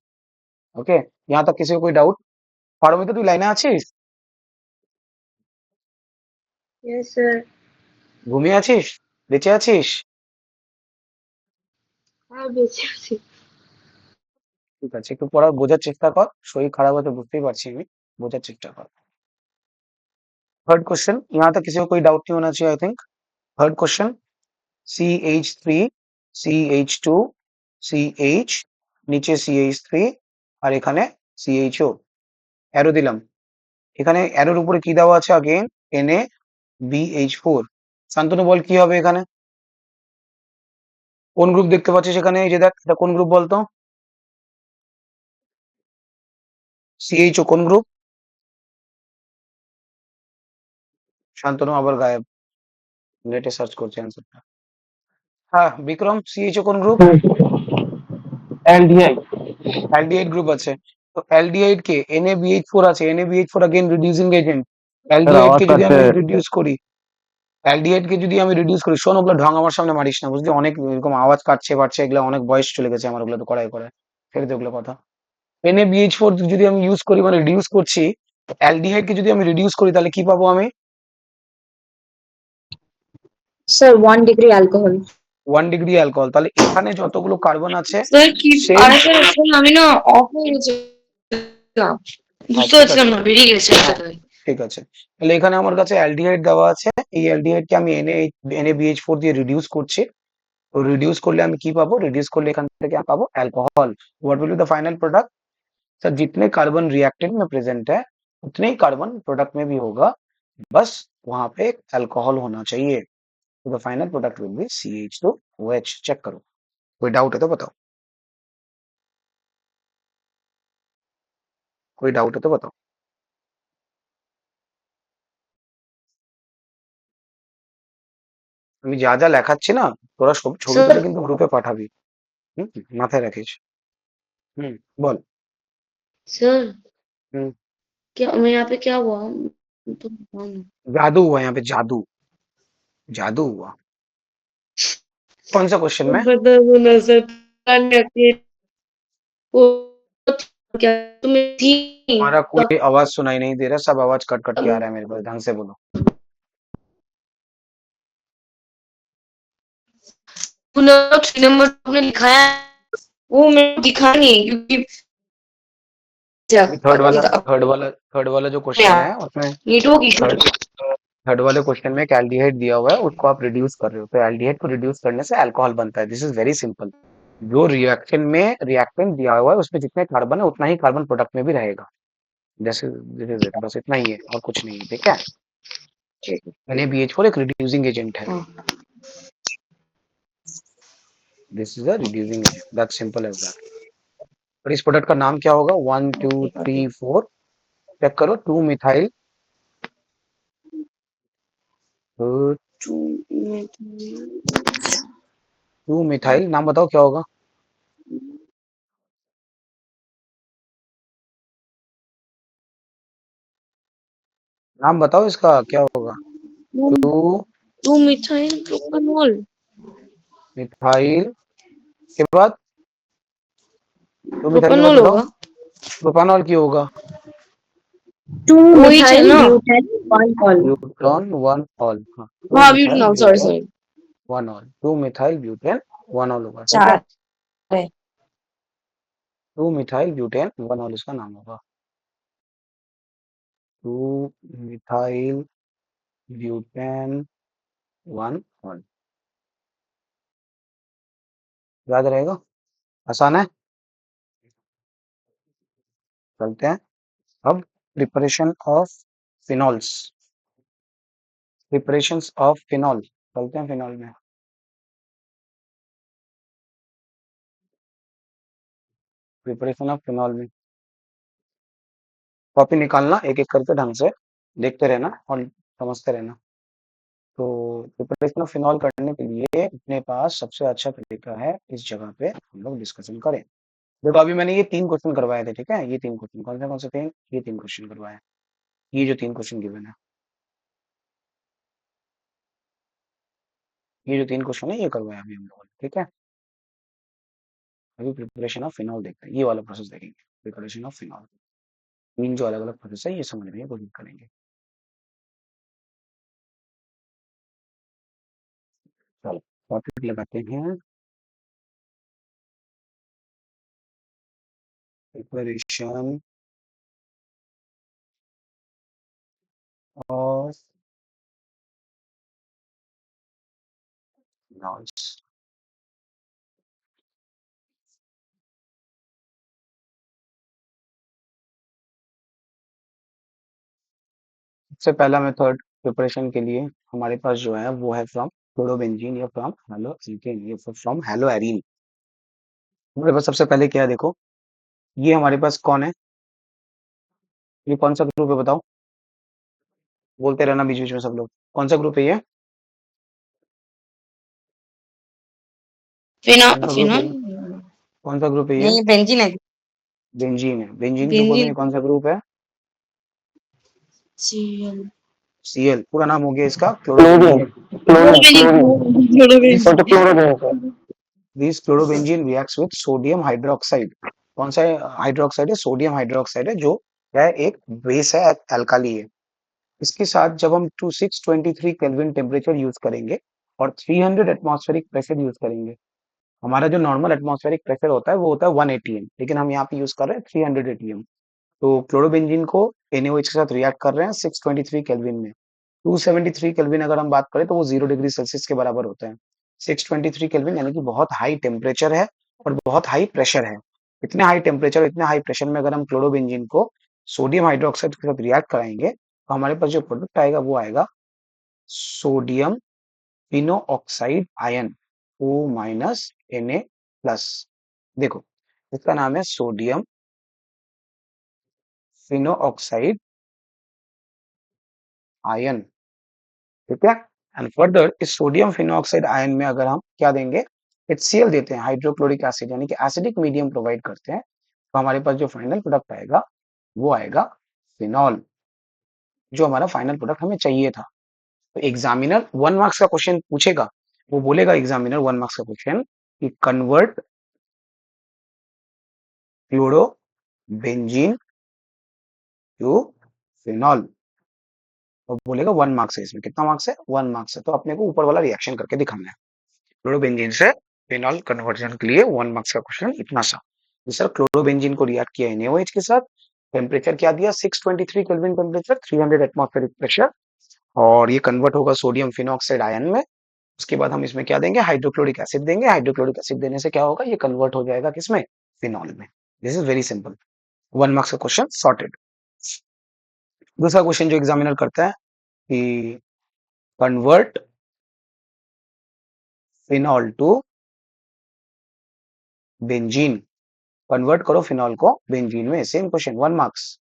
Okay, यहाँ तक किसी को कोई doubt? Paromita, তুই লাইনে আছিস? Yes sir. ঘুমিয়ে আছিস? বেঁচে আছিস? হ্যাঁ বেঁচে আছি। ঠিক আছে, একটু পড়া বোঝার চেষ্টা কর, শরীর খারাপ হতে বুঝতেই পারছি আমি, বোঝার চেষ্টা কর। थर्ड क्वेश्चन, यहाँ तक किसी को कोई डाउट नहीं होना चाहिए I think. Third question, CH3 CH2 CH নিচে CH3 আর এখানে CHO অ্যারো দিলাম। এখানে অ্যারোর উপরে কি দেওয়া আছে আগেন NaBH4। শান্তনু বল কি হবে এখানে? কোন গ্রুপ দেখতে পাচ্ছিস এখানে? এই যে দেখ, এটা কোন গ্রুপ বলতো? CHO কোন গ্রুপ? শান্তনু আবার গায়েব, নেটে সার্চ করছে অ্যান্সারটা। হ্যাঁ বিক্রম, CHO কোন গ্রুপ? এলডিআই। অ্যালডিহাইড গ্রুপ আছে। তো অ্যালডিহাইড কে NaBH4 আছে, NaBH4 again reducing agent. Sir aldehyde আওয়াজ কে যদি কাটছে। আমি রিডিউস করি, অ্যালডিহাইড কে যদি আমি রিডিউস করি, শোন ওগুলো ঢং আমার সামনে মারিস না বুঝলি, অনেক এরকম আওয়াজ কাটছে বাড়ছে, এগুলো অনেক বয়স চলে গেছে আমার, ওগুলো তো করাই করায় ছেড়ে দে ওগুলো কথা। NaBH4 যদি আমি ইউজ করি মানে রিডিউস করছি, অ্যালডিহাইড কে যদি আমি রিডিউস করি তাহলে কি পাবো আমি? Sir, 1 degree alcohol. 1 degree alcohol. তাহলে এখানে যতগুলো কার্বন আছে স্যার কি সেম। আরে স্যার এখন আমি না অফ হয়ে গেছে বুঝতে ঠিক পারছিলাম আছে, না বেরিয়ে গেছে একটা হ্যাঁ ঠিক আছে। তাহলে এখানে আমার কাছে অ্যালডিহাইড দেওয়া আছে, এই অ্যালডিহাইড কে আমি NaBH4 দিয়ে রিডিউস করছি। तो रिड्यूस कर ले, हम की पाबो, रिड्यूस कर ले एखान থেকে क्या पाबो? Alcohol. What will be the final product? Sir जितने कार्बन रिएक्टेंट में प्रेजेंट है उतने ही कार्बन प्रोडक्ट में भी होगा, बस वहां पे अल्कोहल होना चाहिए। तो the final product will be CH2OH। Check करो, कोई डाउट है तो बताओ, कोई डाउट है तो बताओ। আমি যা যা লেখাচ্ছি না, তোরা সব ছবি স্যার তুলে কিন্তু গ্রুপে পাঠাবি। হুম, মাথায় রাখিস। হুম, বল। सर হুম, क्या मैं यहाँ पे क्या हुआ तो बताओ ना। जादू हुआ यहाँ पे, जादू, जादू हुआ। कौन सा क्वेश्चन में? बता दो ना सर कान रखिए वो क्या तुम्हें थी हमारा तो कोई आवाज सुनाई नहीं दे रहा, सब आवाज कट कट के आ रहा है मेरे पास, ढंग से बोलो। पुनः 3 नंबर आपने लिखा है वो मैं दिखा नहीं क्योंकि अभी थर्ड वाला जो क्वेश्चन है उसमें, नेटवर्क इशू थर्ड थर्ड वाले क्वेश्चन में एक एल्डिहाइड दिया हुआ है, उसको आप रिड्यूस कर रहे हो, तो एल्डिहाइड को रिड्यूस करने से अल्कोहल बनता है। This is very simple. जो रिएक्शन में रिएक्टेंट दिया हुआ है उसमें जितने कार्बन है उतना ही कार्बन प्रोडक्ट में भी रहेगा। जैसे दिस इज इट, बस इतना ही है और कुछ नहीं है, ठीक है। NaBH4 एक रिड्यूसिंग एजेंट है। This is a reducing agent, that simple as that. और इस प्रोडक्ट का नाम क्या होगा? 1 2 3 4, चेक करो। 2 मिथाइल, 2 मिथाइल, नाम बताओ क्या होगा? नाम बताओ इसका क्या होगा? Two two methyl propanol methyl के बाद 2 मिथाइल के बाद प्रोपेनॉल बताओ। होगा प्रोपानॉल की होगा। 2 वही है methyl ना butyl 1 ol. ब्यूटॉन 1 ऑल, हाँ, टू हाँ methyl butanol sorry butane sorry 1 all, 2 methyl butane 1 all होगा, ठीक है। 4 है. 2 मिथाइल ब्यूटेन 1 ऑल इसका नाम होगा। 2 मिथाइल ब्यूटेन 1 ऑल, याद रहेगा, आसान है। चलते हैं अब preparation of phenols, preparations of phenol, चलते हैं फिनॉल में। प्रिपरेशन ऑफ फिनॉल में कॉपी निकालना एक एक करके, ढंग से देखते रहना और समझते रहना। तो प्रिपरेशन ऑफ फिनॉल करने के लिए अपने पास सबसे अच्छा तरीका है, इस जगह पे हम लोग डिस्कशन करें। देखो अभी मैंने ये 3 क्वेश्चन करवाए थे, ठीक है। ये 3 क्वेश्चन कौन से थे? ये 3 क्वेश्चन करवाए, ये जो 3 क्वेश्चन गिवन है, ये जो 3 क्वेश्चन है ये करवाए अभी हम लोगों ने, ठीक है। अभी प्रिपरेशन ऑफ फिनॉल देखते हैं, ये वाला प्रोसेस देखेंगे, प्रिपरेशन ऑफ फिनॉल। 3 जो अलग अलग प्रोसेस है ये समझने की कोशिश करेंगे। चलो टॉपिक लगाते हैं, प्रिपरेशन ऑफ phenols। सबसे पहला मेथड प्रिपरेशन के लिए हमारे पास जो है वो है फ्रॉम क्लोरोबेंजीन या फ्रॉम हेलो एल्केन या फ्रॉम हेलो एरीन। हमारे पास सबसे पहले क्या है, देखो ये हमारे पास कौन है, ये कौन सा ग्रुप है बताओ, बोलते रहना बीच बीच में सब लोग, कौन सा ग्रुप है ये, फिनॉल कौन सा ग्रुप है फिनॉल ये, कौन सा ग्रुप है ये, नहीं, ये बेंजीन है। बेंजीन है। बेंजीन ग्रुप में बेंजीन कौन सा ग्रुप है, Cl Cl। पूरा नाम हो गया इसका क्लोरीन क्लोरोबेंजीन। क्लोरोबेंजीन दिस तो क्लोरीन है। This chlorobenzene reacts with sodium hydroxide. कौन सा हाइड्रोक्साइड है, सोडियम हाइड्रोक्साइड है, जो है एक बेस है, अल्काली है। इसके साथ जब हम 623 केल्विन टेम्परेचर यूज करेंगे और 300 एटमॉस्फेरिक प्रेशर यूज करेंगे, हमारा जो नॉर्मल एटमॉस्फेरिक प्रेशर होता है वो होता है 1 atm, लेकिन हम यहाँ पे यूज कर रहे हैं 300 atm। तो क्लोरोबेंजीन को NaOH के साथ रिएक्ट कर रहे हैं 623 केल्विन में। 273 केल्विन अगर हम बात करें तो वो 0 डिग्री सेल्सियस के बराबर होता है। 623 केल्विन यानी कि बहुत हाई टेम्परेचर है और बहुत हाई प्रेशर है। इतने हाई टेम्परेचर, इतने हाई प्रेशर में अगर हम क्लोरोबेंजीन को सोडियम हाइड्रोक्साइड के साथ रिएक्ट कराएंगे तो हमारे पास जो प्रोडक्ट आएगा वो आएगा sodium Fino oxide ion, O minus Na plus. देखो इसका नाम है सोडियम फिनो ऑक्साइड आयन, ठीक है। एंड फर्दर इस सोडियम फिनोऑक्साइड आयन में अगर हम क्या देंगे, HCl देते हैं, हाइड्रोक्लोरिक एसिड, यानी कि एसिडिक मीडियम प्रोवाइड करते हैं, तो हमारे पास जो फाइनल प्रोडक्ट आएगा वो आएगा फिनॉल, जो हमारा फाइनल प्रोडक्ट हमें चाहिए था। तो एग्जामिनर 1 मार्क्स का क्वेश्चन पूछेगा, वो बोलेगा एग्जामिनर 1 मार्क्स का क्वेश्चन कि convert chloro benzene to phenol, और बोलेगा 1 मार्क्स है, इसमें कितना मार्क्स है, 1 मार्क्स है। तो अपने को ऊपर वाला रिएक्शन करके दिखाना है, क्लोरोबेंजीन से फिनॉल कन्वर्जन के लिए 1 मार्क्स का क्वेश्चन इतना सा। तो सर क्लोरोबेंजीन को रिएक्ट किया NaOH के साथ, टेम्परेचर क्या दिया 623 केल्विन टेम्परेचर, 300 एटमॉस्फेरिक प्रेशर, और ये कन्वर्ट होगा सोडियम फिनॉक्साइड आयन में। उसके बाद हम इसमें क्या देंगे, हाइड्रोक्लोरिक एसिड देंगे। हाइड्रोक्लोरिक एसिड देने से क्या होगा, ये कन्वर्ट हो जाएगा किसमें, फिनॉल में। This is very simple, 1 marks का क्वेश्चन सॉर्टेड। दूसरा क्वेश्चन जो एग्जामिनर करता है कि convert phenol to benzene, convert करो फिनॉल को बेंजीन में, सेम क्वेश्चन 1 मार्क्स।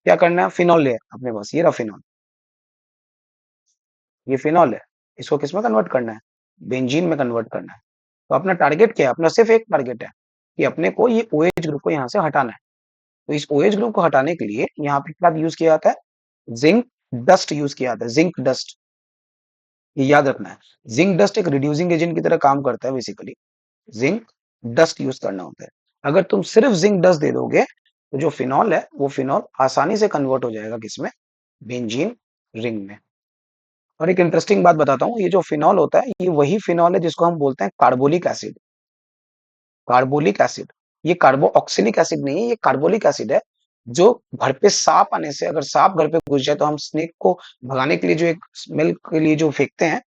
क्या करना है, फिनॉल है अपने पास, ये रहा फिनॉल, ये फिनॉल है, इसको किस में कन्वर्ट करना है, बेंजीन में कन्वर्ट करना है। तो अपना टारगेट क्या है, अपना सिर्फ एक टारगेट है कि अपने को ये OH ग्रुप को यहाँ से हटाना है। तो इस OH ग्रुप को हटाने के लिए यहाँ पे क्या यूज किया जाता है, जिंक डस्ट यूज किया जाता है, जिंक डस्ट, ये याद रखना है। जिंक डस्ट एक रिड्यूसिंग एजेंट की तरह काम करता है, बेसिकली जिंक डस्ट यूज करना होता है। अगर तुम सिर्फ जिंक डस्ट दे दोगे तो जो फिनॉल है वो फिनॉल आसानी से कन्वर्ट हो जाएगा किसमें, बेंजीन रिंग में। और एक इंटरेस्टिंग बात बताता हूँ, ये जो फिनॉल होता है ये वही फिनॉल है जिसको हम बोलते हैं कार्बोलिक एसिड। कार्बोलिक एसिड, ये कार्बो ऑक्सिलिक एसिड नहीं है, ये कार्बोलिक एसिड है। जो घर पे सांप आने से, अगर सांप घर पे घुस जाए तो हम स्नेक को भगाने के लिए जो एक स्मेल के लिए जो फेंकते हैं,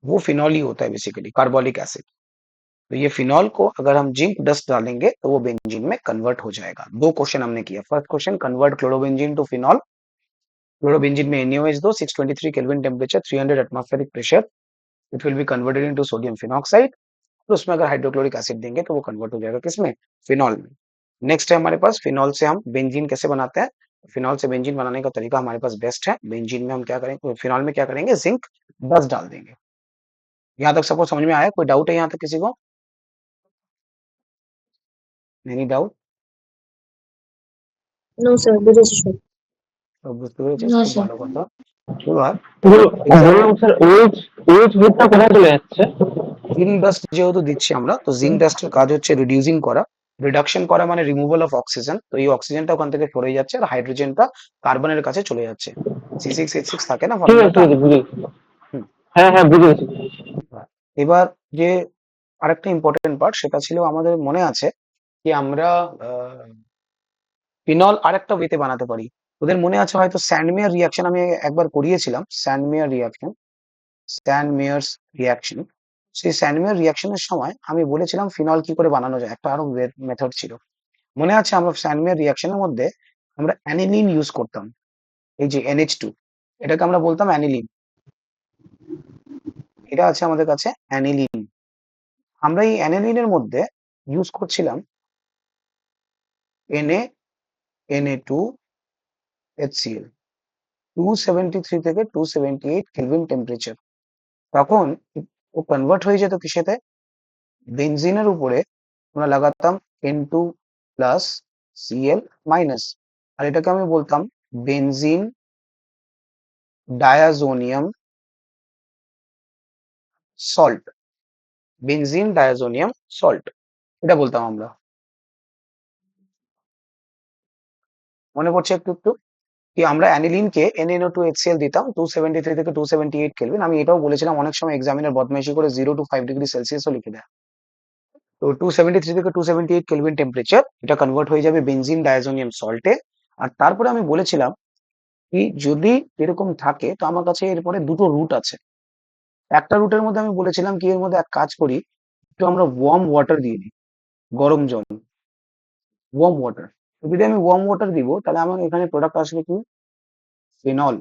वो फिनॉल ही होता है, बेसिकली कार्बोलिक एसिड। तो ये फिनॉल को अगर हम जिंक डस्ट डालेंगे तो वो बेंजीन में कन्वर्ट हो जाएगा। 2 क्वेश्चन हमने किया, first question convert chlorobenzene to phenol, chlorobenzene में NaOH दो, 623 kelvin temperature, 300 atmospheric pressure, it will be converted into sodium phenoxide. तो उसमें अगर हाइड्रोक्लोरिक एसिड देंगे तो वो कन्वर्ट हो जाएगा किसमें, फिनॉल में। नेक्स्ट है हमारे पास फिनॉल से हम बेंजीन कैसे बनाते हैं। फिनॉल से बेंजीन बनाने का तरीका हमारे पास बेस्ट है। बेंजीन में हम क्या करेंगे, फिनॉल में क्या करेंगे, जिंक डस्ट डाल देंगे। यहाँ तक सबको समझ में आया, कोई डाउट है यहाँ तक किसी को, any doubt? No, sir. This is true. তো বুঝতে পেরেছিস, नो খুব सर। ভালো কথা। এবার এক্সামে বললাম স্যার ওএইচ গ্রুপটা কোথায় চলে যাচ্ছে? জিঙ্ক ডাস্ট যেহেতু দিচ্ছি আমরা, তো জিঙ্ক ডাস্টের কাজ হচ্ছে রিডিউসিং করা, রিডাকশন করা মানে রিমুভাল অফ অক্সিজেন। তো এই অক্সিজেনটা ওখান থেকে সরে যাচ্ছে আর হাইড্রোজেনটা কার্বনের কাছে চলে যাচ্ছে। C6H6 থাকে না ঠিক আছে ফর্মুলাটা। ঠিক আছে বুঝে গেছি। হুম। হ্যাঁ হ্যাঁ বুঝে গেছি। এবার যে আরেকটা ইম্পর্টেন্ট পার্ট, সেটা ছিল আমাদের মনে আছে কি আমরা ফিনল আরেকটা ওয়েতে বানাতে পারি। ওদের মনে আছে হয়তো স্যান্ডমেয়ার রিয়াকশন আমি একবার করিয়েছিলাম, স্যান্ডমেয়ার রিয়াকশন, স্যান্ডমেয়ার্স রিয়াকশন। সেই স্যান্ডমিয়ার রিয়াকশনের সময় আমি বলেছিলাম ফিনল কি করে বানানো যায়, একটা আরো মেথড ছিল মনে আছে? আমরা স্যান্ডমিয়ার রিয়াকশনের মধ্যে আমরা অ্যানিলিন ইউজ করতাম, এই যে NH2, এটাকে আমরা বলতাম অ্যানিলিন। এটা আছে আমাদের কাছে অ্যানিলিন। আমরা এই অ্যানিলিনের মধ্যে ইউজ করছিলাম Na Na2HCl, 273 থেকে 278 কেলভিন টেম্পারেচার। তখন ও কনভার্ট হয়ে যেত কিসেতে? বেনজিনের উপরে আমরা লাগাতাম N2+Cl-, আর এটাকে আমি বলতাম benzene diazonium salt. Benzene diazonium salt এটা বলতাম আমরা। মনে পড়ছে একটু একটু কি আমরা অ্যানিলিনকে NaNO2HCl দিতাম 273 থেকে 278 কেলভিন। আমি এটাও বলেছিলাম অনেক সময় এক্সামিনার বদমাইশি করে 0 to 5 ডিগ্রি সেলসিয়াসও লিখে দেয়। তো 273 থেকে 278 কেলভিন টেম্পারেচার এটা কনভার্ট হয়ে যাবে বেনজিন ডায়াজোনিয়াম সল্টে। আর তারপরে আমি বলেছিলাম কি যদি এরকম থাকে তো আমার কাছে এরপরে দুটো রুট আছে। একটা রুটের মধ্যে আমি বলেছিলাম কি এর মধ্যে এক কাজ করি, একটু আমরা ওয়ার্ম ওয়াটার দিয়ে দিই, গরম জল, ওয়ার্ম ওয়াটার। তো যদি আমি ওয়ার্ম ওয়াটার দিব তাহলে আমার এখানে প্রোডাক্ট আসবে কি? ফিনল।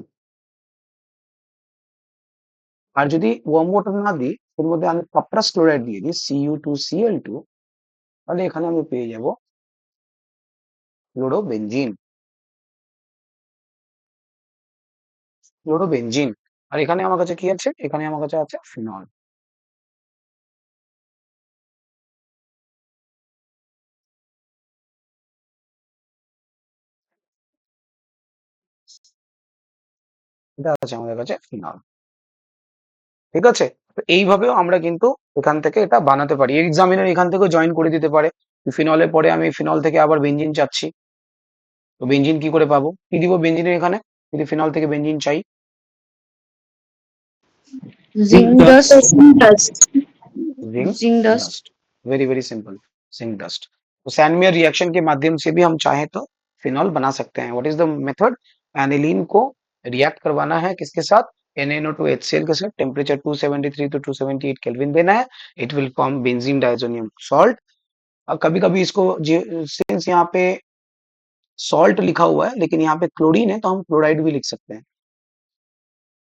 আর যদি ওয়ার্ম ওয়াটার না দিই এর মধ্যে আমি কাপ্রাস ক্লোরাইড দিয়ে দিই Cu2Cl2, তাহলে এখানে আমি পেয়ে যাব ক্লোরোবেনজিন। ক্লোরোবেনজিন। আর এখানে আমার কাছে কি আছে? এখানে আমার কাছে আছে ফিনল। এটা আছে আমাদের কাছে ফিনল। ঠিক আছে? তো এইভাবেও আমরা কিন্তু এখান থেকে এটা বানাতে পারি। এক্সামিনার এখান থেকেও জয়েন করে দিতে পারে। ফিনলের পরে আমি ফিনল থেকে আবার বেনজিন চাচ্ছি, তো বেনজিন কি করে পাবো? কি দিব বেনজিনের এখানে যদি ফিনল থেকে বেনজিন চাই? Zinc dust. Dust. Zinc zinc dust. Dust. Very very simple, zinc dust. तो सैनमेयर रिएक्शन के माध्यम से भी हम चाहे तो फिनॉल बना सकते हैं। What is the method? Aniline को रिएक्ट करवाना है किसके साथ? NaNO2HCl के साथ। टेम्परेचर 273 to 278 केल्विन देना है। It will form benzene diazonium salt. और कभी कभी इसको सिंस यहाँ पे सॉल्ट लिखा हुआ है लेकिन यहाँ पे क्लोरीन है तो हम क्लोराइड भी लिख सकते हैं,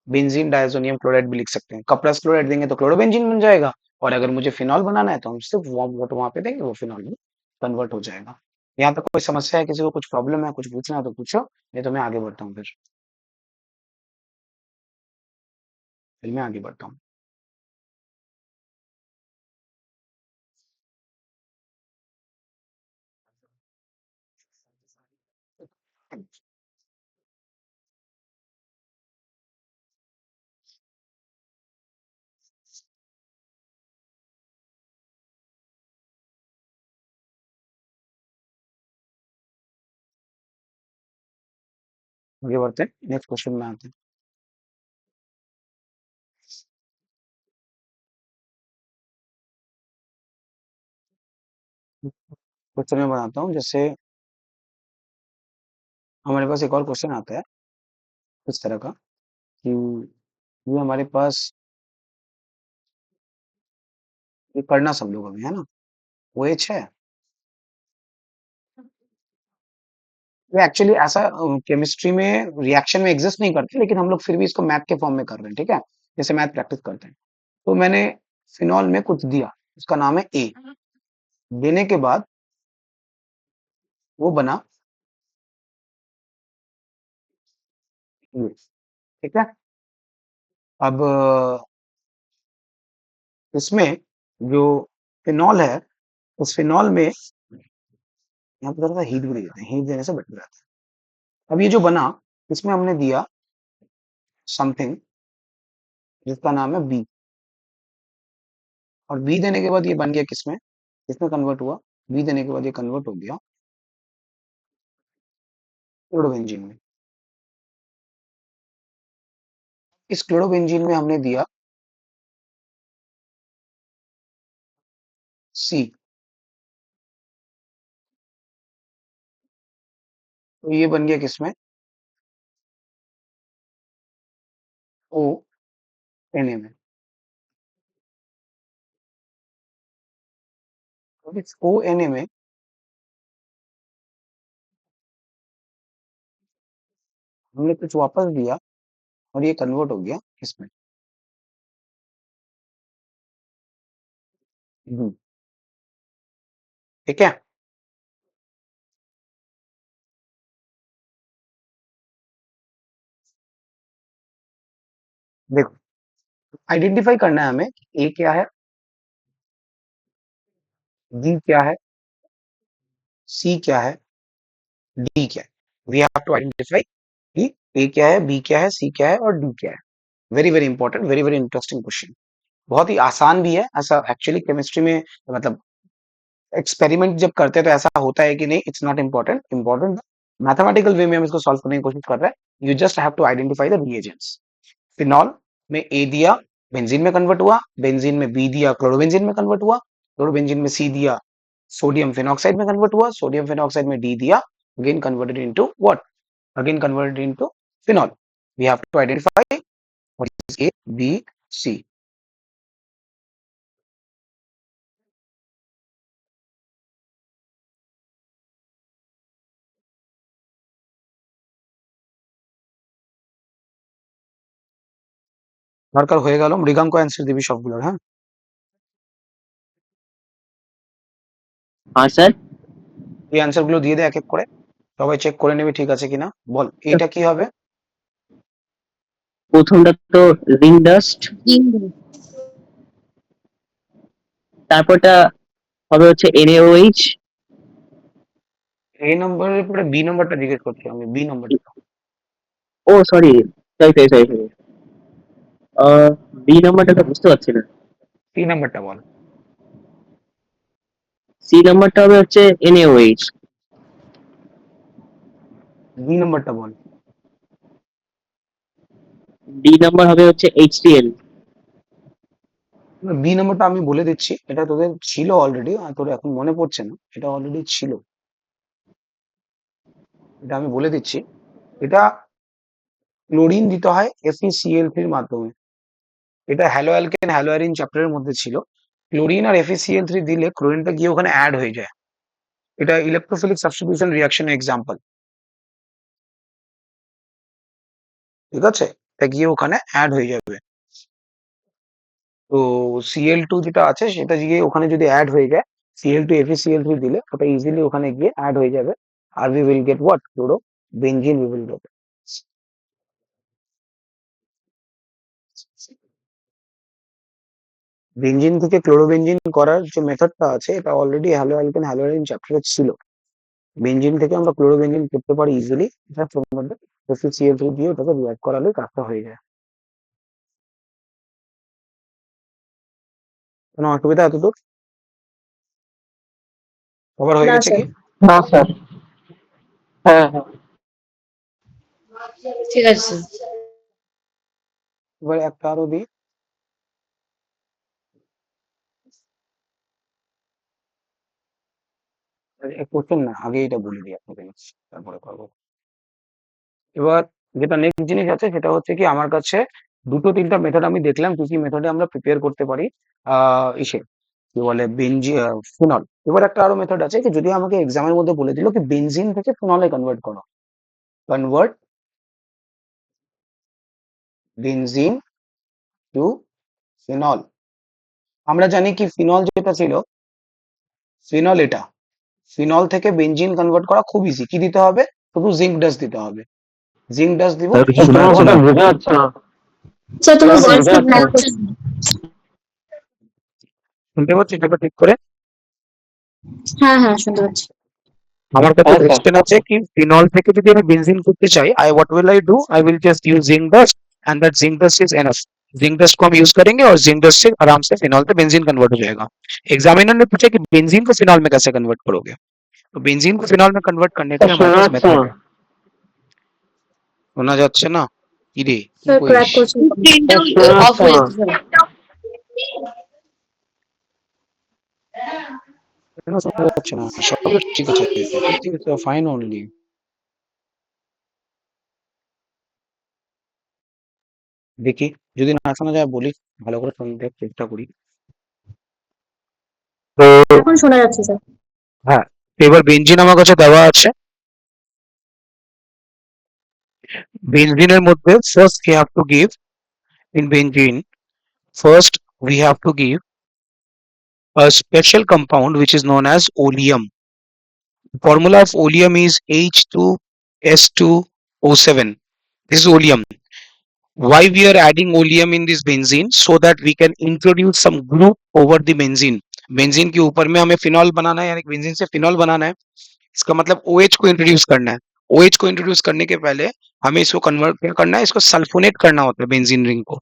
बेंजीन डायजोनियम क्लोराइड भी लिख सकते हैं। कपरस क्लोराइड देंगे तो क्लोरोबेंजीन बन जाएगा। और अगर मुझे फिनॉल बनाना है तो हम सिर्फ वाटर वहां पे देंगे, वो फिनॉल में कन्वर्ट हो जाएगा। यहाँ तक कोई समस्या है? किसी को कुछ प्रॉब्लम है, कुछ पूछना है तो पूछो, नहीं तो मैं आगे बढ़ता हूँ। फिर मैं आगे बढ़ता हूँ। आगे बढ़ते हैं, नेक्स्ट क्वेश्चन में आते हैं। क्वेश्चन में बनाता हूँ, जैसे हमारे पास एक और क्वेश्चन आता है इस तरह का कि ये हमारे पास ये करना सब लोग अभी है ना, वो एच है। ये एक्चुअली ऐसा केमिस्ट्री में रिएक्शन में एग्जिस्ट नहीं करते, लेकिन हम लोग फिर भी इसको मैथ के फॉर्म में कर रहे हैं, ठीक है? जैसे मैथ प्रैक्टिस करते हैं। तो मैंने फिनॉल में कुछ दिया, उसका नाम है ए। देने के बाद वो बना ये, ठीक है? अब इसमें जो फिनॉल है, उस फिनॉल में यहाँ पे थोड़ा सा हीट भी दे देते हैं, हीट देने से बेटर रहता है। अब ये जो बना, इसमें हमने दिया समथिंग जिसका नाम है बी, और बी देने के बाद ये बन गया किसमें? किसमें कन्वर्ट हुआ? बी देने के बाद ये कन्वर्ट हो गया क्लोरोबेंजीन में। इस क्लोरोबेंजीन में हमने दिया सी, तो ये बन गया किसमें? ओ, Na में। इस ONA में हमने कुछ वापस दिया और ये कन्वर्ट हो गया इसमें। ठीक है, देखो आइडेंटिफाई करना है हमें कि ए क्या है, बी क्या है, सी क्या है, डी क्या है। वी हैव टू आइडेंटिफाई कि ए क्या है, बी क्या है, सी क्या है और डी क्या है। Very very important, very very interesting question. बहुत ही आसान भी है ऐसा, एक्चुअली केमिस्ट्री में मतलब एक्सपेरिमेंट जब करते हैं तो ऐसा होता है कि नहीं, it's not important, important mathematical way में हम इसको सॉल्व करने की कोशिश कर रहे हैं। You just have to identify the reagents. Phenol में ए दिया, बेंजीन में कन्वर्ट हुआ, बेंजीन में बी दिया, क्लोरोबेंजीन में कन्वर्ट हुआ, क्लोरोबेंजीन में सी दिया, सोडियम फिनॉक्साइड में कन्वर्ट हुआ, सोडियम फिनॉक्साइड में डी दिया, again converted into what, again converted into phenol. We have to identify what is A, B, C. দরকার হয়ে গেল, মৃগাঙ্ক অ্যান্সার দিবি সবগুলোর, হ্যাঁ? हाँ सर। এই অ্যান্সার গুলো দিয়ে দে এক এক করে, সবাই চেক করে নেবে ঠিক আছে কিনা। বল এটা কি হবে? প্রথমটা তো রিং ডাস্ট, তারপরটা হবে হচ্ছে NaOH। এ নম্বরের পরে বি নম্বরটা জিজ্ঞেস করছি আমি, বি নম্বরটা। ও sorry, sorry sorry sorry sorry, B নাম্বারটা তো বুঝতে পারছি না। সি নাম্বারটা বল। সি নাম্বারটা হবে হচ্ছে NaOH। বি নম্বরটা বল। ডি নাম্বার হবে হচ্ছে HCl। বি নম্বরটা আমি বলে দিচ্ছি, এটা তোদের ছিল অলরেডি, তোর এখন মনে পড়ছে না, এটা অলরেডি ছিল। এটা আমি বলে দিচ্ছি, এটা ক্লোরিন দিতে হয় FeCl3 এর মাধ্যমে। এটা হ্যালো অ্যালকেন হ্যালো অ্যারিন চ্যাপ্টারের মধ্যে ছিল। ক্লোরিন আর FeCl3 দিলে ক্লোরিনটা গিয়ে ওখানে অ্যাড হয়ে যায়। এটা ইলেকট্রোফিলিক সাবস্টিটিউশন রিঅ্যাকশন এক্সাম্পল। ঠিক আছে, এটা গিয়ে ওখানে অ্যাড হয়ে যাবে। তো Cl2 যেটা আছে সেটা গিয়ে ওখানে যদি অ্যাড হয়ে যায়, Cl2 FeCl3 দিলে ওটা ইজিলি ওখানে গিয়ে অ্যাড হয়ে যাবে। আর we will get what? Chloro benzene we will get. Benzene থেকে ক্লোরোবেঞ্জিন করার যে মেথডটা আছে এটা already hello alkane hello arene চ্যাপ্টারে ছিল। বেঞ্জিন থেকে আমরা ক্লোরোবেঞ্জিন করতে পারি ইজিলি, জাস্ট ওর মধ্যে FeCl3 দিয়ে ওটাকে রিঅ্যাক্ট করালে কাজটা হয়ে যায়। কোনো অসুবিধা এতদূর? কভার হয়ে না গেছে স্যার। কি? না স্যার। হ্যাঁ হ্যাঁ। ঠিক আছে স্যার। এবার একটা আরো দিই। কোশ্চেন না, আগে এটা বলে দিই আপনাকে, তারপরে করবো। এবার যেটা নেক্সট জিনিস আছে সেটা হচ্ছে কি, আমার কাছে দুটো তিনটা মেথড আমি দেখলাম কি কি মেথডে আমরা প্রিপেয়ার করতে পারি ইসে কি বলে ফিনল। এবার একটা আরো মেথড আছে কি, যদি আমাকে এক্সামের মধ্যে বলে দিল কি বেনজিন থেকে ফিনলে কনভার্ট করো, কনভার্ট বেনজিন টু ফিনল। আমরা জানি কি ফিনল যেটা ছিল, ফিনল এটা, ফিনল থেকে বেনজিন কনভার্ট করা খুব ইজি। কি দিতে হবে? শুধু জিঙ্ক ডাস্ট দিতে হবে। জিঙ্ক ডাস্ট দিব, স্যার কিছু শোনা তোমার যাচ্ছে কথা না। বোঝা যাচ্ছে না। স্যার তোমার তোমার কথা ভয়েস বোঝা খুব যাচ্ছে ল্যাগ না। করছে। শুনতে পাচ্ছি সেটা ঠিক করে? হ্যাঁ হ্যাঁ শুনতে পাচ্ছি। আমার কাছে হ্যাঁ স্যার। কোশ্চেন আছে কি ফিনল থেকে যদি আমি বেনজিন করতে চাই, what will I do? I will just use zinc dust and that zinc dust is enough. Zinc dust को हम यूज करेंगे और जिंक डस्ट से आराम से फिनॉल पे बेंजीन कन्वर्ट हो जाएगा। एग्जामिनर ने पूछा कि बेंजीन को फिनॉल में कैसे कन्वर्ट करोगे, तो बेंजीन को फिनॉल में कन्वर्ट करने के স্যার लिए हमारे শোনা पास যাচ্ছে मेथड না। है। শোনা যাচ্ছে না? কি রে, কি স্যার ক্র্যাক কইস? করছে। প্রিন্টটা স্যার শোনা অফ যাচ্ছে হয়ে না। যাচ্ছে স্যার। কেন শোনা যাচ্ছে না? সব তো ঠিক আছে, এভরিথিং ইজ ফাইন অনলি। দেখি যদি না শোনা যায় বলি, ভালো করে শুনতে চেষ্টা করি। তো এখন শোনা যাচ্ছে স্যার। হ্যাঁ, তো এবার বেঞ্জিন আমার কাছে দেওয়া আছে। বেঞ্জিনের মধ্যে first we have to give in benzene, first we have to give a special compound which is known as oleum. Formula of oleum is H2S2O7. This is oleum. Why we are adding oleum in this benzene? So that we can introduce some group over the benzene. Benzene के ऊपर में हमें phenol बनाना है, यानी benzene से phenol बनाना है। इसका मतलब OH को इंट्रोड्यूस करना है। OH को इंट्रोड्यूस करने के पहले हमें इसको कन्वर्ट क्या करना है, इसको सल्फोनेट करना होता है बेंजीन रिंग को।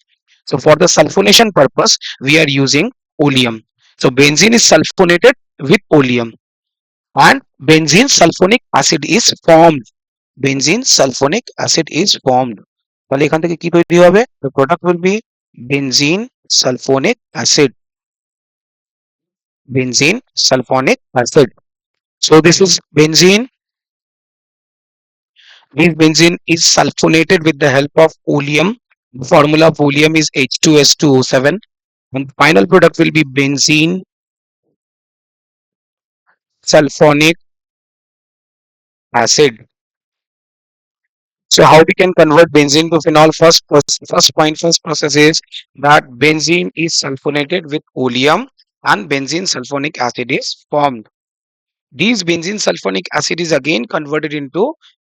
So for the sulfonation purpose we are using oleum. So benzene is sulfonated with oleum and benzene sulfonic acid is formed. Benzene sulfonic acid is formed. তাহলে এখান থেকে কি তৈরি হবে? The product will be benzene sulfonic acid. Benzene sulfonic acid. So this is benzene. This benzene is sulfonated with the help of oleum. The formula of oleum is H2S2O7. And the final product will be benzene sulfonic acid. So how we can convert benzene to phenol? First process is that benzene is sulfonated with oleum and benzene sulfonic acid is formed. These benzene sulfonic acid is again converted into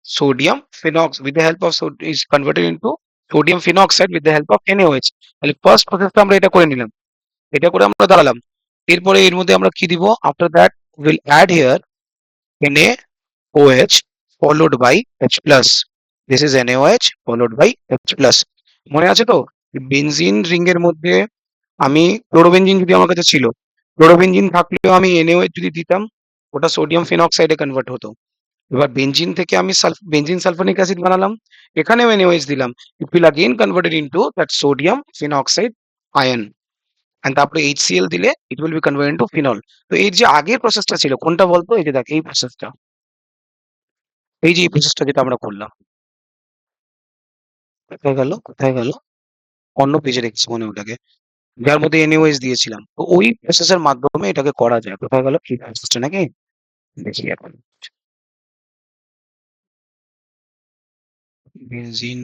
sodium phenox with the help of is converted into sodium phenoxide with the help of NaOH. তাহলে first প্রসেসটা আমরা এটা করে নিলাম, এটা করে আমরা দাঁড়ালাম। এরপরে এর মধ্যে আমরা কি দিব? After that will add here NaOH followed by H plus. This is NaOH followed by H plus. মনে আছে তো? বেনজিন রিং এর মধ্যে আমি ক্লোরোবেনজিন যদি আমার কাছে ছিল, ক্লোরোবেনজিন থাকলেও আমি NaOH যদি দিতাম, ওটা সোডিয়াম ফিনঅক্সাইডে কনভার্ট হতো। এবার বেনজিন থেকে আমি বেনজিন সালফোনিক অ্যাসিড বানালাম, এখানেও NaOH দিলাম, it will again converted into that sodium phenoxide ion, and তারপরে HCl দিলে it will be converted into phenol. তো এই যে আগের প্রসেসটা ছিল কোনটা বলতো? এই যে দেখ এই প্রসেসটা, এই যে এই প্রসেসটা যেটা আমরা করলাম, কোথায় গেল কোথায় গেল, অন্য পেজে রেখেছি মনে হয় ওটাকে, যার মধ্যে NaOH দিয়েছিলাম। তো ওই প্রসেসের মাধ্যমে এটাকে করা যায়। কোথায় গেল এই প্রসেসটা, নাকি দেখি এখন। বেনজিন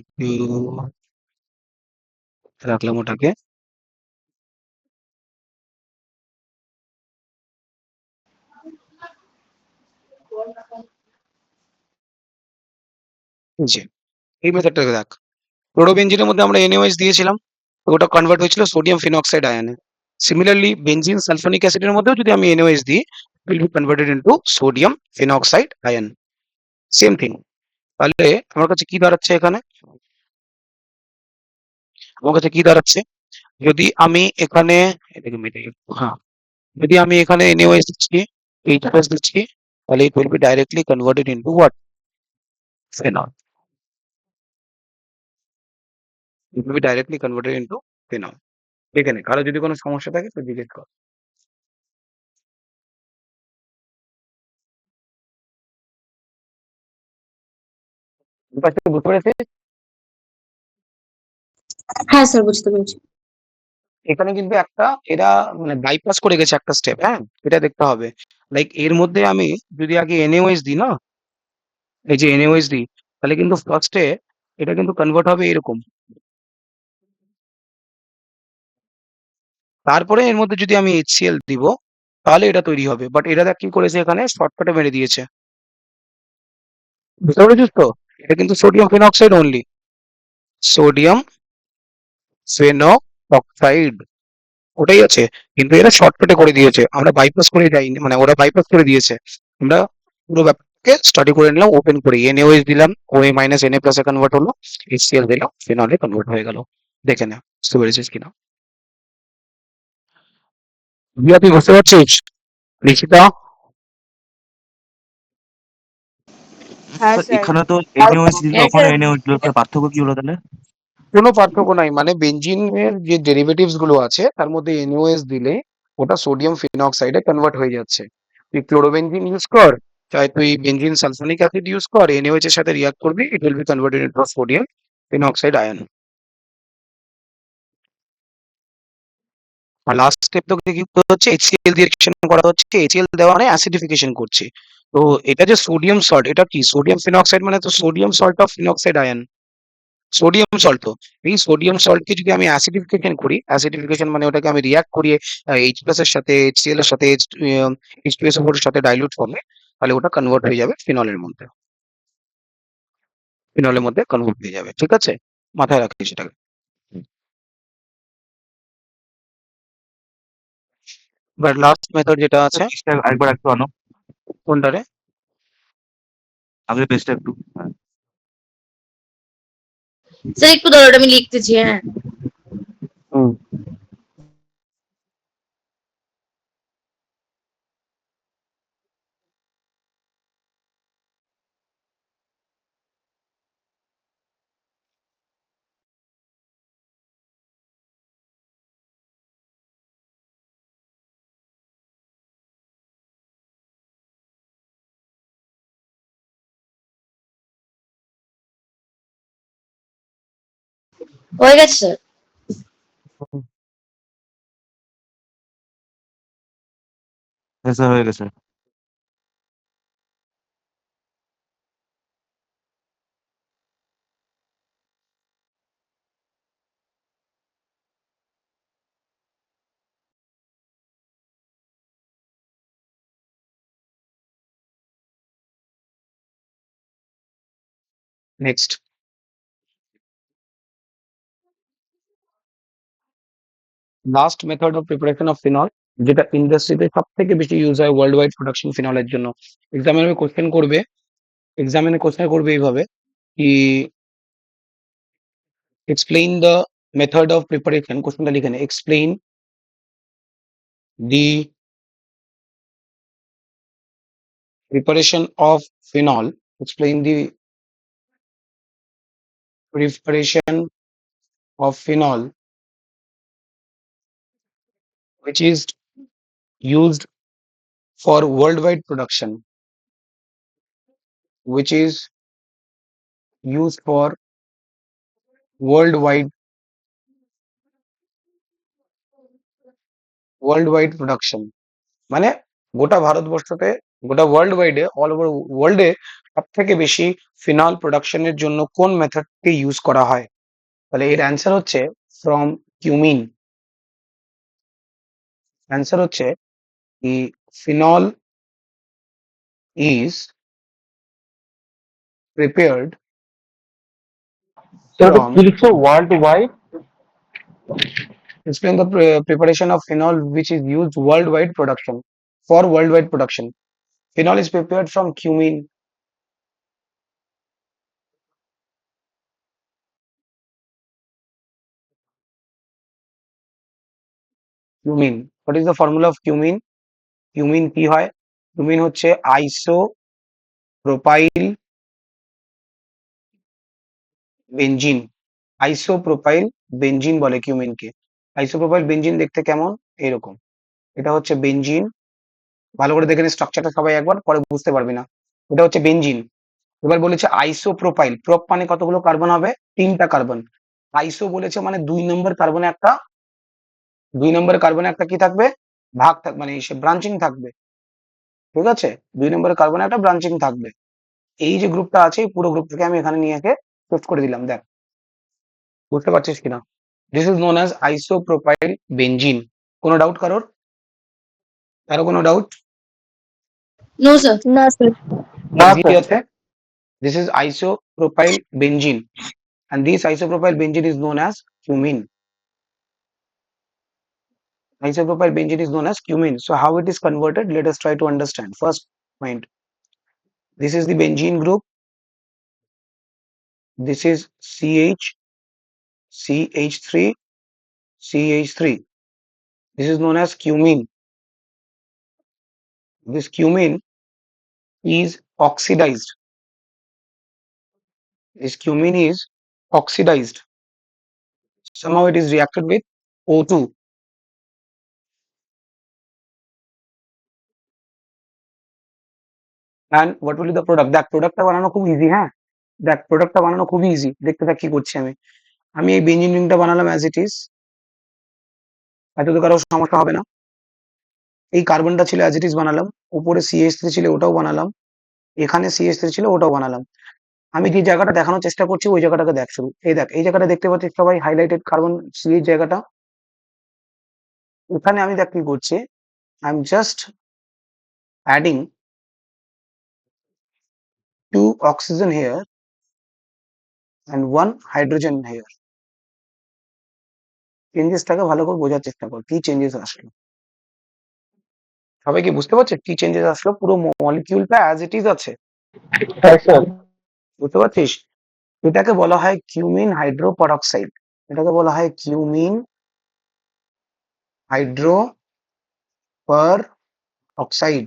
রাখলাম ওটাকে। এই যে এই মেথডটাকে দেখ, ক্লোরোবেনজিনের মধ্যে আমরা NaOH দিয়েছিলাম, তো ওটা কনভার্ট হয়েছিল সোডিয়াম ফিনঅক্সাইড আয়নে। সিমিলারলি বেনজিন সালফোনিক অ্যাসিডের মধ্যেও যদি আমি NaOH দিই, will be converted into sodium phenoxide ion. Same thing. তাহলে আমার কাছে কি দাঁড়াচ্ছে এখানে? আমার কাছে কি দাঁড়াচ্ছে? যদি আমি এখানে এটাকে মেটাই, হ্যাঁ, যদি আমি এখানে NaOH দিচ্ছি, H plus দিচ্ছি, তাহলে ইট will B directly converted into what? Phenol. It will B directly converted into phenol. দেখে নে, কারো যদি কোনো সমস্যা থাকে তো জিজ্ঞেস কর। বুঝতে পেরেছিস? হ্যাঁ স্যার, বুঝতে পেরেছি। এখানে কিন্তু একটা এরা মানে বাইপাস করে গেছে একটা স্টেপ, হ্যাঁ, এটা দেখতে হবে। লাইক এর মধ্যে আমি যদি আগে NaOH দিই না, এই যে NaOH দিই, তাহলে কিন্তু ফার্স্টে এটা কিন্তু কনভার্ট হবে এরকম, তারপরে এর মধ্যে যদি আমি HCl দিব, তাহলে এটা তৈরি হবে। বাট এরা দেখ কি করেছে, এখানে শর্টকাটে মেরে দিয়েছে। বুঝতে পেরেছিস তো? এটা কিন্তু সোডিয়াম ফেনঅক্সাইড অনলি, সোডিয়াম ফেনঅক্সাইড ওটাই আছে, কিন্তু এরা শর্টকাটে করে দিয়েছে, আমরা বাইপাস করে যাইনি, মানে ওরা বাইপাস করে দিয়েছে। আমরা পুরো ব্যাপারটাকে স্টাডি করে নিলাম ওপেন করে, NaOH দিলাম, OA মাইনাস Na প্লাসে কনভার্ট হলো, HCl দিলাম, ফিনলে কনভার্ট হয়ে গেল। দেখে নে বুঝতে পেরেছিস কিনা। রিয়া তুই বুঝতে পারছিস? লিখিতা? হ্যাঁ স্যার স্যার। এখানে তো NaOH দিল, হ্যাঁ ওখানে স্যার। NaOH দিল, তার পার্থক্য কি হলো তাহলে? কোনো পার্থক্য নাই, মানে বেঞ্জিনের যে ডেরিভেটিভস গুলো আছে তার মধ্যে NaOH দিলে ওটা সোডিয়াম ফিনঅক্সাইডে কনভার্ট হয়ে যাচ্ছে। তুই ক্লোরোবেনজিন ইউজ কর, চাই তুই বেনজিন সালফোনিক অ্যাসিড ইউজ কর, NaOH এর সাথে রিঅ্যাক্ট করবি, it will be converted into sodium phenoxide ion. আর লাস্ট স্টেপ তোকে কি করতে হচ্ছে, HCl দিয়ে রিঅ্যাকশন করা হচ্ছে, HCl দেওয়া মানে অ্যাসিডিফিকেশন করছে। তো এটা যে সোডিয়াম সল্ট, এটা কি সোডিয়াম ফিনঅক্সাইড, মানে তো sodium salt of phenoxide ion, sodium salt. তো এই সোডিয়াম সল্টকে যদি আমি অ্যাসিডিফিকেশন করি, অ্যাসিডিফিকেশন মানে ওটাকে আমি রিঅ্যাক্ট করিয়ে H+ এর সাথে HCl এর সাথে H2SO4 এর সাথে ডাইলিউট ফর্মে, তাহলে ওটা কনভার্ট হয়ে যাবে ফিনলের মধ্যে, ফিনলের মধ্যে কনভার্ট হয়ে যাবে। ঠিক আছে, মাথায় রাখিস সেটাকে। বাট লাস্ট মেথড যেটা আছে, পেজটা আরেকবার একটু আনো, কোনটারে? আমাদের পেজটা একটু, হ্যাঁ। স্যার একটু দাঁড়ান, আমি লিখতেছি। হ্যাঁ, হুম। হয়ে গেছে স্যার। হ্যাঁ স্যার, হয়ে গেছে। Next, last method of preparation of phenol, যেটা ইন্ডাস্ট্রিতে সব থেকে বেশি ইউজ হয় ওয়ার্ল্ড ওয়াইড প্রোডাকশন ফিনলের জন্য। এক্সামিনে কোশ্চেন করবে, এইভাবে কি, explain the method of preparation, কোশ্চেনটা লিখে নে, explain the preparation of phenol, explain the preparation of phenol which is used for worldwide production, which is used for worldwide production, মানে গোটা ভারতবর্ষতে, গোটা ওয়ার্ল্ড ওয়াইডে, অল ওভার ওয়ার্ল্ডে সব থেকে বেশি ফিনল প্রোডাকশনের জন্য কোন মেথডকে ইউজ করা হয়? তাহলে এর অ্যান্সার হচ্ছে ফ্রম কিউমিন। অ্যান্সার হচ্ছে the phenol is prepared sir ওটা from, কি লিখছে world wide? explain the preparation of phenol which is used worldwide production, for worldwide production. Phenol is prepared from cumin. Cumin, what is the formula of cumin? Cumin কি হয়? Cumin হচ্ছে isopropyl benzene, isopropyl benzene বলে কিউমিনকে। Isopropyl benzene দেখতে কেমন? এরকম। এটা হচ্ছে benzene, ভালো করে দেখে নে স্ট্রাকচারটা সবাই একবার, পরে বুঝতে পারবি না। এটা হচ্ছে বেনজিন। এবার বলেছে আইসোপ্রোপাইল, প্রোপ মানে কতগুলো কার্বন হবে? 3টা কার্বন। আইসো বলেছে মানে 2 নম্বর কার্বনে একটা কি থাকবে? ভাগ থাকবে, মানে সে ব্রাঞ্চিং থাকবে। ঠিক আছে, 2 নম্বরের কার্বনে একটা ব্রাঞ্চিং থাকবে। এই যে গ্রুপটা আছে, এই পুরো গ্রুপটাকে আমি এখানে নিয়ে এসে শিফট করে দিলাম। দেখ, বুঝতে পারছিস কিনা? This is known as isopropyl benzene. কোনো ডাউট কারোর? কারো কোনো ডাউট? No sir. না স্যার। না ইজি স্যার। আছে। This is isopropyl benzene and this isopropyl benzene is known as cumin. Isopropyl benzene is known as cumin. So how it is converted? Let us try to understand. First point, this is the benzene group. This is CH, CH3, CH3. This is known as cumin. This cumin is oxidized. This cumin is oxidized. Somehow it is reacted with O2. And what will be the product? That product বানানো খুব easy. হ্যাঁ, দেখ প্রোডাক্টটা বানানো খুবই easy. দেখতে থাক কি করছি আমি। আমি এই বেঞ্জিন রিংটা বানালাম অ্যাজ ইট ইজ। এত তো কারো সমস্যা হবে না। এই কার্বনটা ছিল অ্যাজ ইট ইজ বানালাম, উপরে CH3 ছিল ওটাও বানালাম, এখানে CH3 ছিল ওটাও বানালাম। আমি যে জায়গাটা দেখানোর চেষ্টা করছি ওই জায়গাটাকে দেখ শুরু, এই দেখ এই জায়গাটা দেখতে পাচ্ছিস সবাই হাইলাইটেড কার্বন CH জায়গাটা, ওখানে আমি দেখ কি করছি, I am just adding 2 oxygen here and 1 hydrogen here। চেঞ্জেসটাকে ভালো করে বোঝার চেষ্টা কর, কি চেঞ্জেস আসলো, সবাই কি বুঝতে পারছে কি চেঞ্জেস আসলো? পুরো মলিকিউলটা অ্যাজ ইট ইজ আছে, Yes, sir. বুঝতে পারছিস? এটাকে বলা হয় কিউমিন হাইড্রোপারঅক্সাইড, এটাকে বলা হয় cumene hydroperoxide,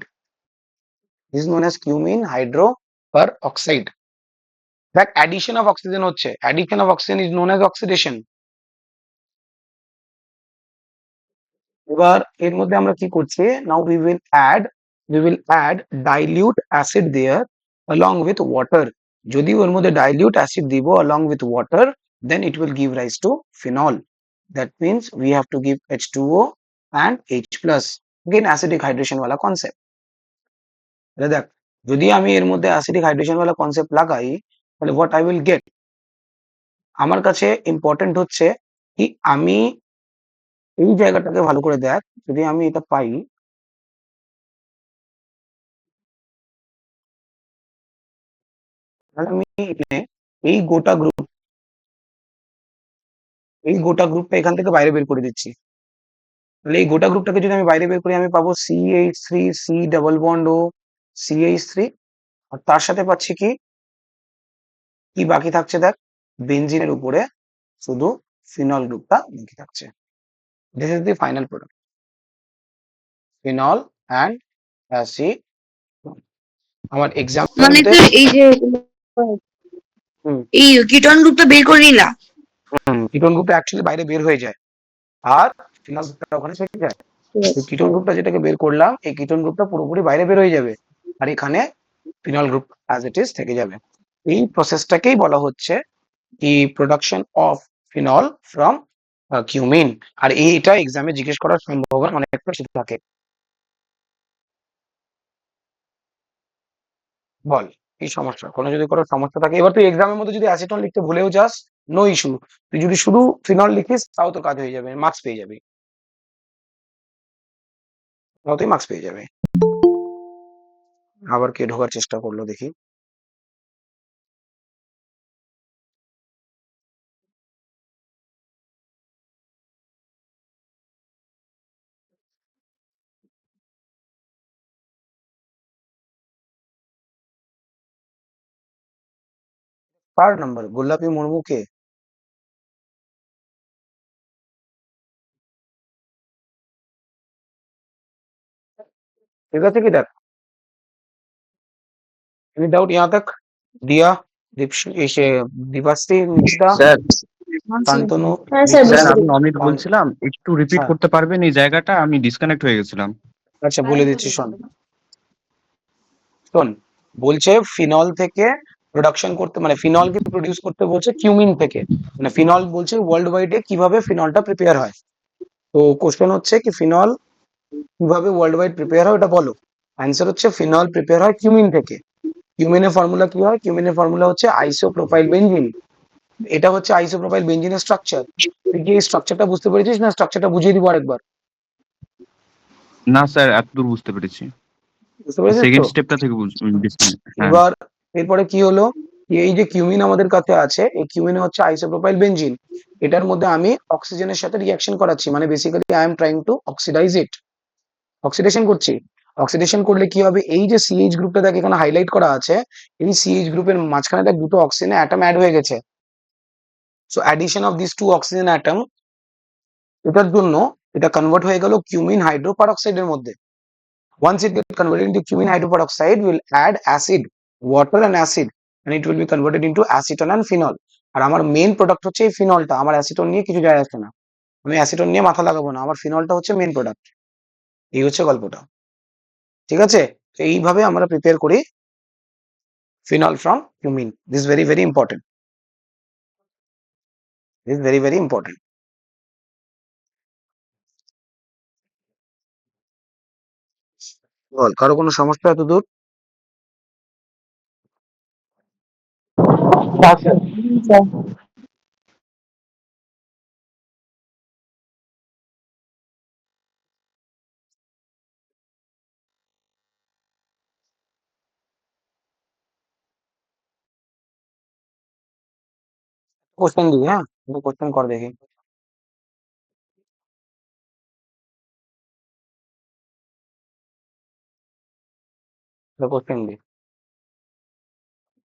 is known as cumin hydroperoxide। দেখ অ্যাডিশন অফ অক্সিজেন হচ্ছে, addition of oxygen is known as oxidation. এবার এর মধ্যে আমরা কি করছি, নাও we will add dilute acid there along with water। যদি ওর মধ্যে dilute acid দিব along with water, then it will give rise to phenol। that means we have to give H2O and H plus, again acidic hydration wala concept। তাহলে দেখ যদি আমি এর মধ্যে acidic hydration ওয়ালা কনসেপ্ট লাগাই, তাহলে হোয়াট আই উইল গেট, আমার কাছে ইম্পর্টেন্ট হচ্ছে কি আমি এই জায়গাটাকে ভালো করে দেখ, যদি আমি এটা পাই, তাহলে আমি এখানে এই গোটা গ্রুপ, এই গোটা গ্রুপটা এখান থেকে বাইরে বের করে দিচ্ছি। তাহলে এই গোটা গ্রুপটাকে যদি আমি বাইরে বের করি, আমি পাবো CH3 C ডাবল বন্ড ও CH3, আর তার সাথে পাচ্ছি কি কি বাকি থাকছে দেখ, বেনজিনের উপরে শুধু ফিনল গ্রুপটা বাকি থাকছে। This is the final product, phenol and acid. আমার এক্সাম্পলের মানে মধ্যে স্যার এই যে হুম, এই কিটন গ্রুপটা বের করে নিলা, কিটোন গ্রুপটা অ্যাকচুয়ালি বাইরে বের হয়ে যায়, আর ফিনল গ্রুপটা ওখানে থেকে যায়। এই কিটোন গ্রুপটা যেটাকে বের করলাম, এই কিটোন গ্রুপটা পুরোপুরি বাইরে বের হয়ে যাবে, আর এখানে phenol group as it is থেকে যাবে। এই প্রসেসটাকেই বলা হচ্ছে কি production of phenol from cumene. আর এইটা এক্সামে জিজ্ঞেস করার সম্ভাবনা অনেকটা বেশি থাকে। বল কি সমস্যা, কোনো যদি কোনো সমস্যা থাকে, এবার তুই এক্সামের মধ্যে যদি অ্যাসিটন লিখতে ভুলেও যাস, নো ইস্যু, তুই যদি শুধু ফিনল লিখিস তাও তো কাজ হয়ে যাবে, মার্কস পেয়ে যাবি, তাও তুই মার্কস পেয়ে যাবে। আবার কে ঢোকার চেষ্টা করলো দেখি, কার নাম্বার, গোলাপী মুর্মু কে? ঠিক আছে কি, দেখ एनी डाउट यहाँ तक? दिया, दीपाश्री, निकिता, স্যার শান্তনু, হ্যাঁ স্যার বিপ্লব, স্যার বুঝতে আমি পেরেছি। অমিত বলছিলাম, একটু রিপিট হ্যাঁ করতে পারবেন এই জায়গাটা? আমি ডিসকানেক্ট হয়ে গেছিলাম। আচ্ছা বলে দিচ্ছি, শোন শোন, বলছে ফিনল থেকে প্রোডাকশন করতে, মানে ফিনলকে প্রডিউস করতে বলছে কিউমিন থেকে, মানে ফিনল বলছে ওয়ার্ল্ড ওয়াইডে কিভাবে ফিনলটা প্রিপেয়ার হয়। তো কোশ্চেন হচ্ছে কি ফিনল কিভাবে ওয়ার্ল্ড ওয়াইড প্রিপেয়ার হয় ওটা বলো। অ্যান্সার হচ্ছে ফিনল প্রিপেয়ার হয় কিউমিন থেকে। কিউমিনের ফর্মুলা কি হয়, কিউমিনের ফর্মুলা হচ্ছে আইসোপ্রোপাইল বেনজিন। এটা হচ্ছে আইসোপ্রোপাইল বেনজিনের স্ট্রাকচার। তুই কি এই স্ট্রাকচারটা বুঝতে পেরেছিস, না স্ট্রাকচারটা বুঝিয়ে দিব আরেকবার? না স্যার, এতদূর বুঝতে পেরেছি। বুঝতে পেরেছিস তো? সেকেন্ড স্টেপটা থেকে ডিসকানেক্ট, হ্যাঁ। এবার এরপরে কি হলো, এই যে কিউমিন আমাদের কাছে আছে, এই কিউমিন হচ্ছে আইসোপ্রোপাইল বেনজিন। এটার মধ্যে আমি অক্সিজেনের সাথে রিঅ্যাকশন করাচ্ছি, মানে basically I am trying to oxidise it, oxidation করছি। অক্সিডেশন করলে কি হবে, এই যে সিএইচ গ্রুপটা দেখ এখানে হাইলাইট করা আছে, এই সিএইচ গ্রুপের মাঝখানে দেখ দুটো অক্সিজেন অ্যাটম অ্যাড হয়ে গেছে। So addition of this to oxygen atom, এটার জন্য এটা কনভার্ট হয়ে গেল কিউমিন হাইড্রোপারঅক্সাইডের মধ্যে। Once it gets converted into cumin hydroperoxide, we'll add acid, water and acid, and it will be converted into acetone and phenol। আর আমার main product হচ্ছে এই ফিনলটা, আমার অ্যাসিটন নিয়ে কিছু যায় আসে না, আমি অ্যাসিটন নিয়ে মাথা লাগাবো না, আমার ফিনলটা হচ্ছে মেইন প্রোডাক্ট। এই হচ্ছে গল্পটা, ঠিক আছে? তো এইভাবে আমরা প্রিপেয়ার করি phenol from cumene. This very very important, this very very important. বল, কারো কোনো সমস্যা এত দূর? Pass, sir. স্যার কোশ্চেন দিই, হ্যাঁ, কোশ্চেন কর দেখি। কোশ্চেন দিই।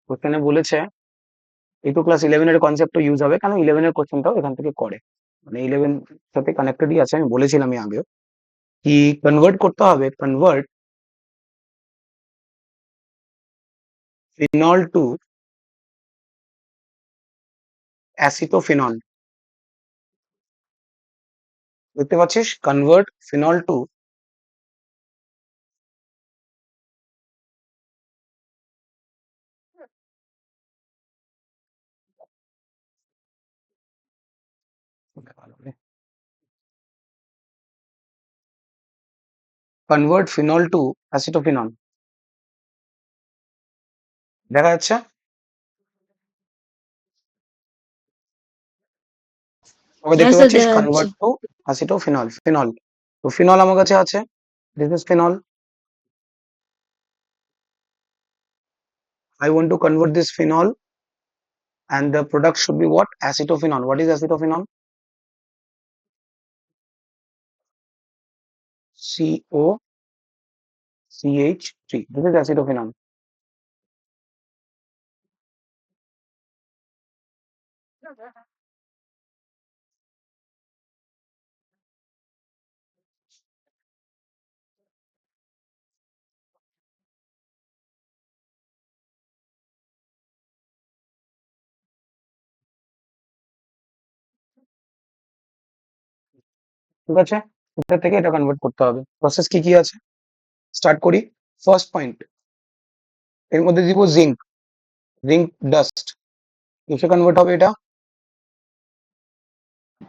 কোশ্চেনে বলেছে এই তো ক্লাস 11 এর কনসেপ্টটা ইউজ হবে, কারণ 11 এর কোশ্চেনটাও এখান থেকে করে, মানে 11 সাথে কানেক্টেডই আছে, আমি বলেছিলাম আগেও কি কনভার্ট করতে হবে, কনভার্ট ফিনল টু অ্যাসিটোফিনল। দেখতে পাচ্ছিস, convert phenol to, convert phenol to acetophenol. দেখা যাচ্ছে? ওকে, হ্যাঁ দেখতে স্যার পাচ্ছিস, দেখা যাচ্ছে। Convert to acetophenol, phenol. তো ফিনল আমার কাছে আছে, this is phenol. I want to convert this phenol and the product should be what? Acetophenol. What is acetophenol? COCH3. This is acetophenol. ঠিক আছে, এটা থেকে এটা কনভার্ট করতে হবে। প্রসেস কি কি আছে স্টার্ট করি। ফার্স্ট পয়েন্ট, এর মধ্যে দিব জিঙ্ক, জিঙ্ক ডাস্ট, কিসে কনভার্ট হবে এটা?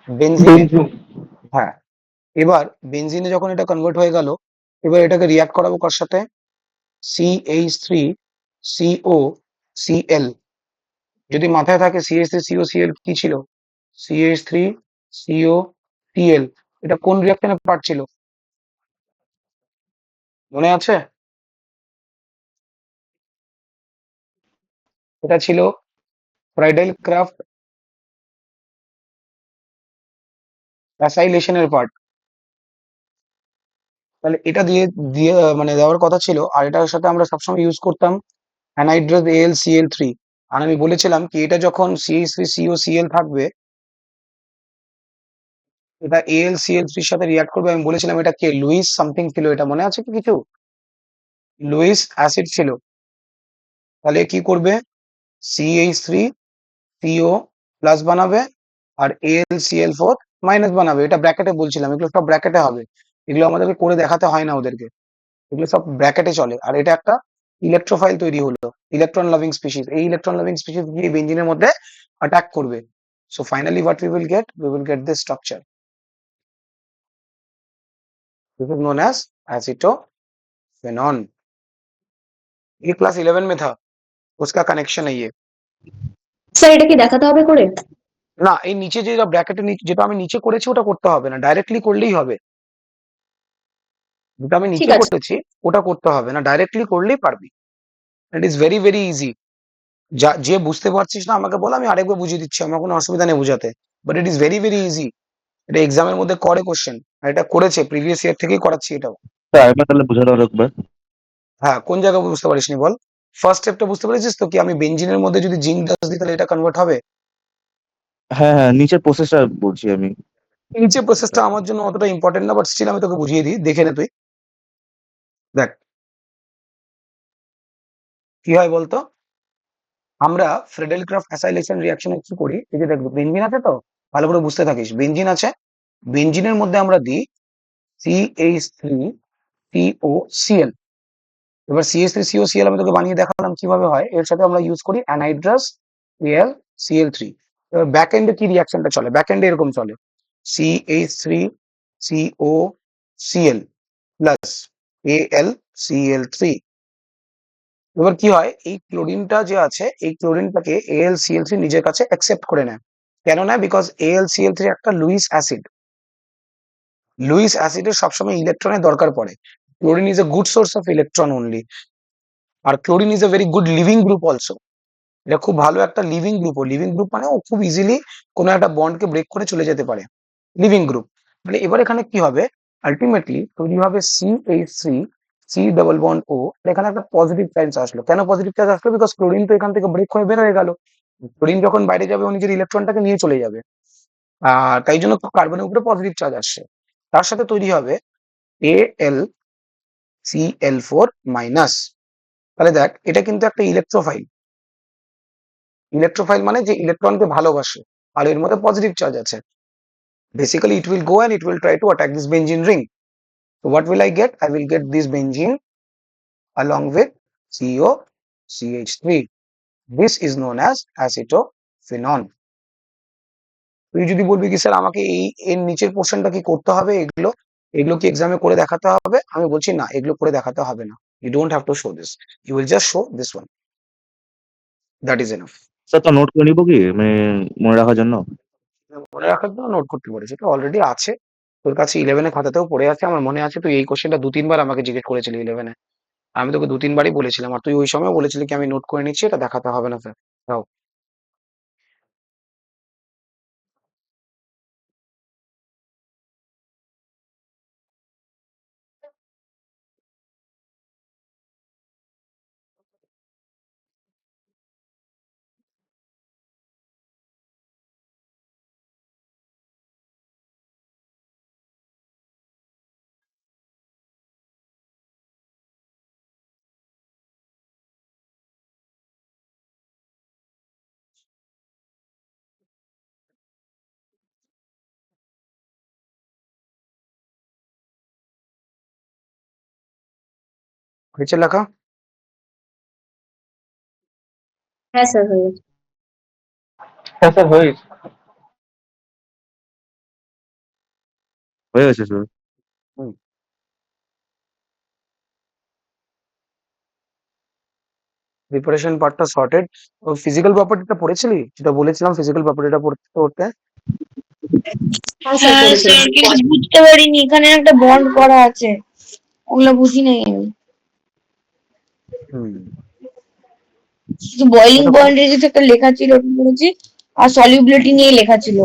বেনজিনে। Benzene. হ্যাঁ, এবার বেনজিনে যখন এটা কনভার্ট হয়ে গেল, এবার এটাকে রিয়াক্ট করাবো কার সাথে? CH3COCl। যদি মাথায় থাকে CH3COCl কি ছিল? CH3COCl, এটা কোন রিঅ্যাকশনের পার্ট ছিল মনে আছে? এটা ছিল ফ্রাইডেল ক্রাফট অ্যাসাইলেশনের পার্ট। তাহলে এটা দিয়ে দিয়ে মানে দেওয়ার কথা ছিল, আর এটার সাথে আমরা সবসময় ইউজ করতাম অ্যানহাইড্রাস AlCl3। আর আমি বলেছিলাম কি এটা যখন CH3COCl থাকবে, এটা AlCl3 সাথে রিঅ্যাক্ট করবে, আমি বলেছিলাম এটা কে, লুইস সামথিং ছিল, এটা মনে আছে কি কিছু? লুইস অ্যাসিড ছিল। তাহলে কি করবে? CH3CO প্লাস বানাবে আর AlCl4 মাইনাস বানাবে। এটা ব্র্যাকেটে বলছিলাম, এগুলো সব ব্র্যাকেটে হবে, এগুলো আমাদেরকে করে দেখাতে হয় না ওদেরকে, এগুলো সব ব্র্যাকেটে চলে। আর এটা একটা ইলেকট্রোফাইল তৈরি হলো, ইলেকট্রন লাভিং স্পিসিস। এই ইলেকট্রন লাভিং স্পিসিস গিয়ে বেঞ্জিনের মধ্যে অ্যাটাক করবে। So finally what we will get this structure. This is known as acetophenone. ये क्लास 11 में था, उसका कनेक्शन है ये। স্যার এটা কি দেখাতে হবে করে? না, এই নিচে যেটা ব্র্যাকেটের নিচে যেটা আমি নিচে করেছি ওটা করতে হবে না, ডাইরেক্টলি করলেই হবে। যেটা আমি ঠিক নিচে আছে। করেছি ওটা করতে হবে না, ডাইরেক্টলি করলেই পারবি। It is very very easy. যা যে বুঝতে পারছিস না আমাকে বল, আমি আরেকবার বুঝিয়ে দিচ্ছি, আমার কোনো অসুবিধা নেই বোঝাতে। But it is very very easy. এটা এক্সামের মধ্যে করে কোশ্চেন, আর এটা করেছে, প্রিভিয়াস ইয়ার থেকেই করাচ্ছি এটাও। স্যার আরেকবার তাহলে বোঝাতে হবে একবার। হ্যাঁ, কোন জায়গায় বুঝতে পারিসনি বল? ফার্স্ট স্টেপটা বুঝতে পেরেছিস তো, কি আমি বেঞ্জিনের মধ্যে যদি জিঙ্ক ডাস্ট দিই তাহলে এটা কনভার্ট হবে? হ্যাঁ হ্যাঁ, নিচের প্রসেসটা বলছি আমি। নিচে প্রসেসটা আমার জন্য অতটা ইম্পর্টেন্ট না, বাট স্টিল আমি তোকে বুঝিয়ে দিই, দেখে নে তুই। দেখ কি হয় বলতো, আমরা ফ্রেডেল ক্রাফট অ্যাসাইলেশন রিঅ্যাকশনে কি করি, এই যে দেখবো বেঞ্জিন আছে তো, ভালো করে বুঝতে থাকিস, বেঞ্জিন আছে, বেঞ্জিনের মধ্যে আমরা দিই CH3COCl। এবার CH3COCl আমি তোকে বানিয়ে দেখালাম কিভাবে হয়, এর সাথে আমরা ইউজ করি অ্যানহাইড্রাস AlCl3। এবার ব্যাক এন্ডে কি রিঅ্যাকশনটা চলে, ব্যাক এন্ডে এরকম চলে CH3COCl প্লাস AlCl3। এবার কি হয়, এই ক্লোরিনটা যে আছে এই ক্লোরিনটাকে AlCl3 নিজের কাছে অ্যাকসেপ্ট করে নেয়। কেন নেয়? বিকজ AlCl3 একটা লুইস অ্যাসিড। লুইস অ্যাসিডের সবসময় ইলেকট্রনের দরকার পড়ে। Chlorine is a good source of electron only. আর chlorine is a very good leaving group also. এটা খুব ভালো একটা লিভিং গ্রুপ। লিভিং গ্রুপ মানে ও খুব ইজিলি কোনো একটা বন্ডকে ব্রেক করে চলে যেতে পারে। লিভিং গ্রুপ মানে এবার এখানে কি হবে, আলটিমেটলি তৈরি হবে CH3 সি ডবল বন্ড ও। এখানে একটা পজিটিভ চার্জ আসলো। কেন পজিটিভ চার্জ আসলো? বিকজ ক্লোরিন তো এখান থেকে ব্রেক হয়ে বের হয়ে গেল। ক্লোরিন যখন বাইরে যাবে ও নিজের ইলেকট্রনটাকে নিয়ে চলে যাবে। আর তাই জন্য কার্বনের উপরে পজিটিভ চার্জ আসছে। তার সাথে তৈরি হবে AlCl4-। তাহলে দেখ এটা কিন্তু একটা ইলেকট্রোফাইল। ইলেকট্রোফাইল মানে যে ইলেকট্রনকে ভালোবাসে, আর এর মধ্যে পজিটিভ চার্জ আছে। Basically, it will go and it will try to attack this benzene ring. So what will I get? I will get this benzene along with COCH3. This is known as acetophenone. তুই যদি বলবি কি sir আমাকে এই এর নিচের পোর্শনটা কি করতে হবে, এগুলো এগুলো কি এক্সামে করে দেখাতে হবে? আমি বলছি না, এগুলো করে দেখাতে হবে না। You don't have to show this. You will just show this one. That is enough. Sir তো নোট করে নিবো কি মানে মনে রাখার জন্য? মনে রাখার জন্য নোট করতে পারিস, এটা অলরেডি আছে তোর কাছে। 11 খাতাতেও পড়ে আছে, আমার মনে আছে তুই এই কোশ্চেনটা 2-3 বার আমাকে জিজ্ঞেস করেছিলি 11-এ। আমি তোকে 2-3 বারই বলেছিলাম, আর তুই ওই সময় বলেছিলি কি আমি নোট করে নিচ্ছি, এটা দেখাতে হবে না স্যার। দাও। হয়েছে লেখা? হ্যাঁ স্যার হয়ে গেছে। হ্যাঁ স্যার হয়েছে। হয়ে গেছে স্যার। প্রিপারেশন পার্টটা সর্টেড। ও ফিজিক্যাল প্রপার্টিটা পড়েছিলি, যেটা বলেছিলাম ফিজিক্যাল প্রপার্টিটা পড়তে পড়তে। হ্যাঁ স্যার হ্যাঁ করেছিলাম। স্যার, কিন্তু বুঝতে পারিনি এখানে একটা বন্ড করা আছে, ওগুলো বুঝি নাই আমি। হুম। বয়েলিং এটা পয়েন্টে যেটা একটা লেখা ছিল ওটা পড়েছি, আর সলিউবিলিটি নিয়ে লেখা ছিল।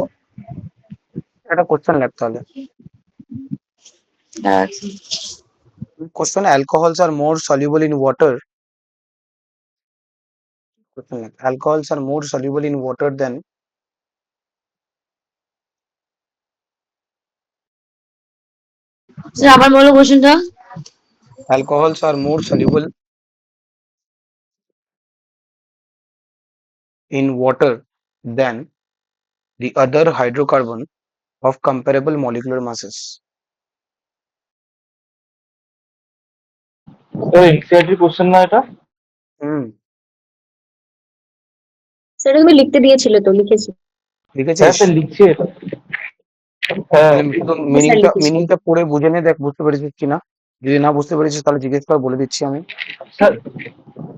একটা কোশ্চেন লেখ তাহলে। আচ্ছা। Question: alcohols are more soluble in water. Question like, alcohols are more soluble in water than sir আবার বলো কোশ্চেনটা। alcohols are more soluble in water than the other hydrocarbon of comparable molecular masses. Sir NCERT question না এটা? হুম, সেটা তুমি লিখতে দিয়েছিলে তো, লিখেছি। হ্যাঁ লিখেছিস? স্যার লিখছি এটা। হ্যাঁ তাহলে শুধু হ্যাঁ স্যার মিনিংটা লিখেছি। মিনিংটা পড়ে বুঝে নে, দেখ বুঝতে পেরেছিস কিনা। যদি না বুঝতে পেরেছিস তাহলে জিজ্ঞেস কর, বলে দিচ্ছি আমি। স্যার,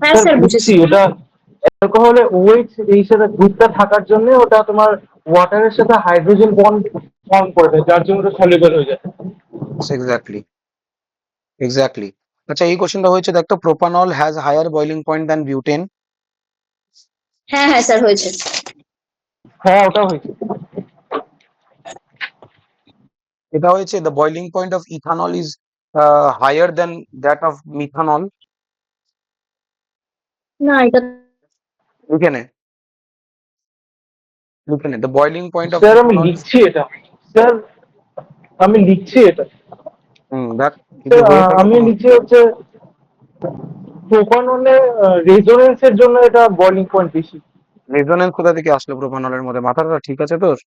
হ্যাঁ স্যার স্যার বুঝছি বুঝেছি। ওটা। অ্যালকোহলে ওএইচ এই সাথে গ্রুপটা থাকার জন্য ওটা তোমার ওয়াটারের সাথে হাইড্রোজেন বন্ড ফর্ম করে দেয়, যার জন্য ওটা সলিউবল হয়ে যায়। Exactly, exactly. আচ্ছা এই কোশ্চেনটা হয়েছে, দেখ তো, propanol has higher boiling point than butane. হ্যাঁ হ্যাঁ স্যার হয়েছে। হ্যাঁ ওটা হয়েছে। এটা হয়েছে the boiling point of ethanol is higher than that of methanol. না এটা লিখে নে, লিখে নে, the boiling point of sir আমি ethanol is। লিখছি এটা। স্যার আমি লিখছি এটা। দেখ যদি স্যার হয়ে থাকে আমি কোনো লিখছি হচ্ছে প্রোপানলে রেজোনেন্সের জন্য এটা বয়লিং পয়েন্ট বেশি। রেজোনেন্স কোথা থেকে আসলো প্রোপানলের মধ্যে? মাথাটা ঠিক আছে তোর?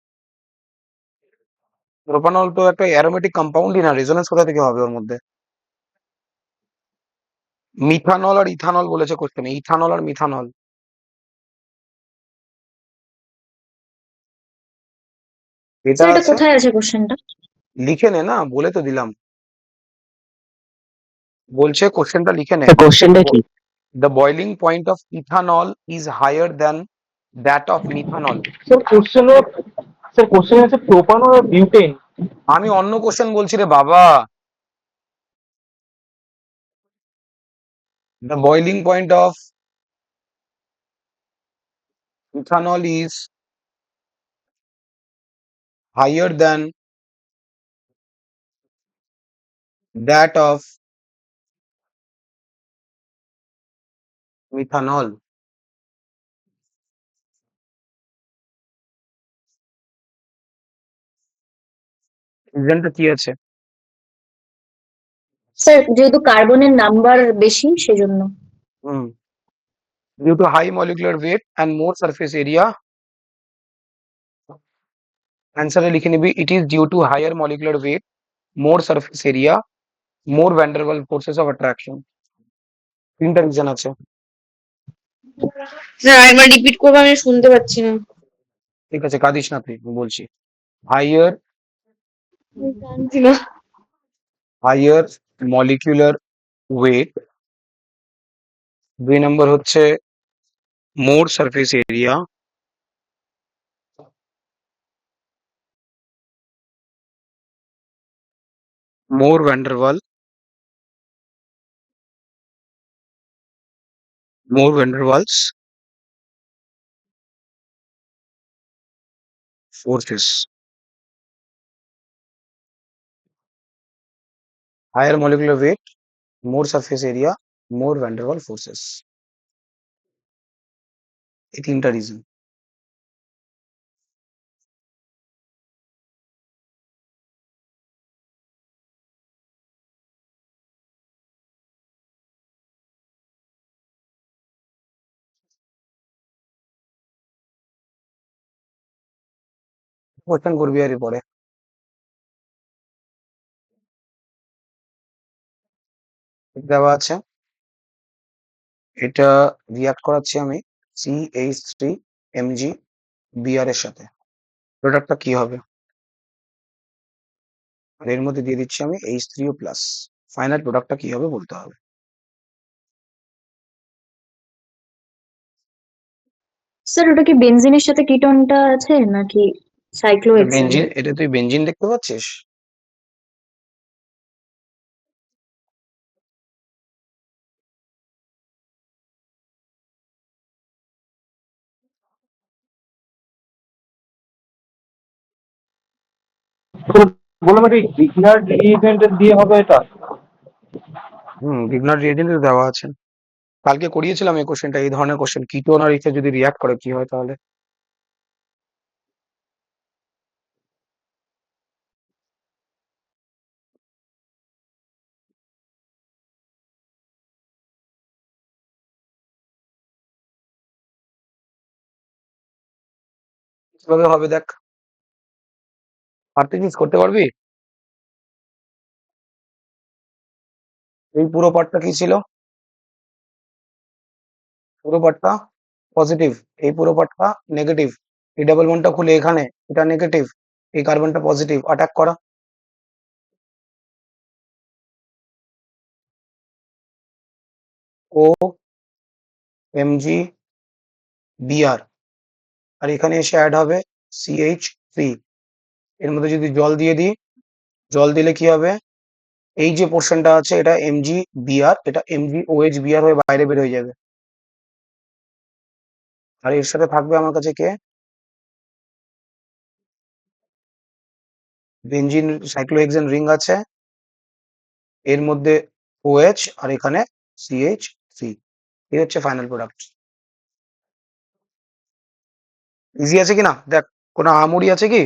প্রোপানল তো একটা অ্যারোমেটিক কম্পাউন্ডই না, রেজোনেন্স কোথা থেকে হবে ওর মধ্যে? মিথানল আর ইথানল বলেছে কোশ্চেনে, ইথানল আর মিথানল। এটা স্যার এটা আছে, কোথায় আছে কোশ্চেনটা? লিখে নে না, বলে তো দিলাম। বলছে কোশ্চেনটা লিখে নে। স্যার কোশ্চেনটা কি? The boiling point of ethanol is higher than that of methanol. Sir কোশ্চেনে আছে প্রোপানল আর বিউটেন। আমি অন্য কোশ্চেন বলছি রে বাবা। The boiling point of ethanol is higher than that of methanol. রিজনটা কি আছে? স্যার যেহেতু কার্বনের নাম্বার বেশি সেজন্য। হুম। Due to high molecular weight and more surface area, অ্যান্সারে লিখে নিবি it is due to higher molecular weight, more surface area, more van der Waals forces of attraction. তিনটা reason আছে। স্যার আরেকবার রিপিট করবো, আমি শুনতে পাচ্ছি না। ঠিক আছে, কাঁদিস না তুই, আমি বলছি। হাইয়ার আমি জানছি না। হাইয়ার মলিকুলার ওয়েট, 2 নম্বর হচ্ছে more surface area, more Van der Waals forces. Higher molecular weight, more surface area, more Van der Waals forces, এই তিনটা রিজন। কোশ্চেন করবি আর পরে দেওয়া আছে। এটা রিয়াক্ট করাচ্ছি আমি CH3 Mg Br এর সাথে। প্রোডাক্টটা কি হবে? আর এর মধ্যে দিয়ে দিচ্ছি আমি H3O প্লাস। ফাইনাল প্রোডাক্টটা কি হবে বলতে হবে। স্যার ওটা কি বেনজিনের সাথে কিটোনটা আছে নাকি সাইক্লোহেক্সেন? বেঞ্জিন, এটা তুই বেঞ্জিন দেখতে পাচ্ছিস? বললাম এটা ইগনার রিএজেন্ট দিয়ে হবে এটা। ভিগনার রিয়েজেন্ট দেওয়া আছে। কালকে করিয়েছিলাম এই কোশ্চেনটা, এই ধরনের কোশ্চেন কিটোন আর ইথে যদি রিয়াক্ট করে কি হয় তাহলে। কিভাবে হবে দেখ, পারতেছিস, করতে পারবি? এই পুরো পার্টটা কি ছিল? পুরো পার্টটা পজিটিভ, এই পুরো পার্টটা নেগেটিভ। এই ডাবল বন্ডটা খুলে এখানে, এটা নেগেটিভ, এই কার্বনটা পজিটিভ, অ্যাটাক করা। ও এমজি বিআর, আর এখানে এসে অ্যাড হবে CH3। এর মধ্যে যদি জল দিয়ে দিই, জল দিলে কি হবে? এই যে পোর্শনটা আছে এটা MgBr, এটা MgOHBr হয়ে বাইরে বের হয়ে যাবে। আর এর সাথে থাকবে আমার কাছে কে? বেঞ্জিন সাইক্লোহেক্সেন রিং আছে, এর মধ্যে OH আর এখানে CH3। এই হচ্ছে ফাইনাল প্রোডাক্ট। ইজি আছে কি না দেখ, কোনো আহামরি আছে কি?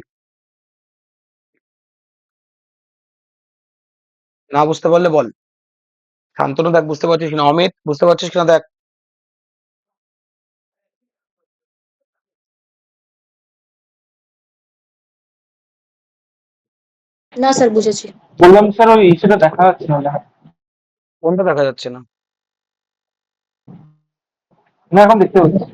না বুঝতে পারলে বল। শান্তনু দেখ বুঝতে পারছিস কিনা, অমিত বুঝতে পারছিস কিনা দেখ। না স্যার বুঝেছি। বললাম স্যার ওই সেটা দেখা যাচ্ছে না। কোনটা দেখা যাচ্ছে না? না এখন দেখতে পাচ্ছি।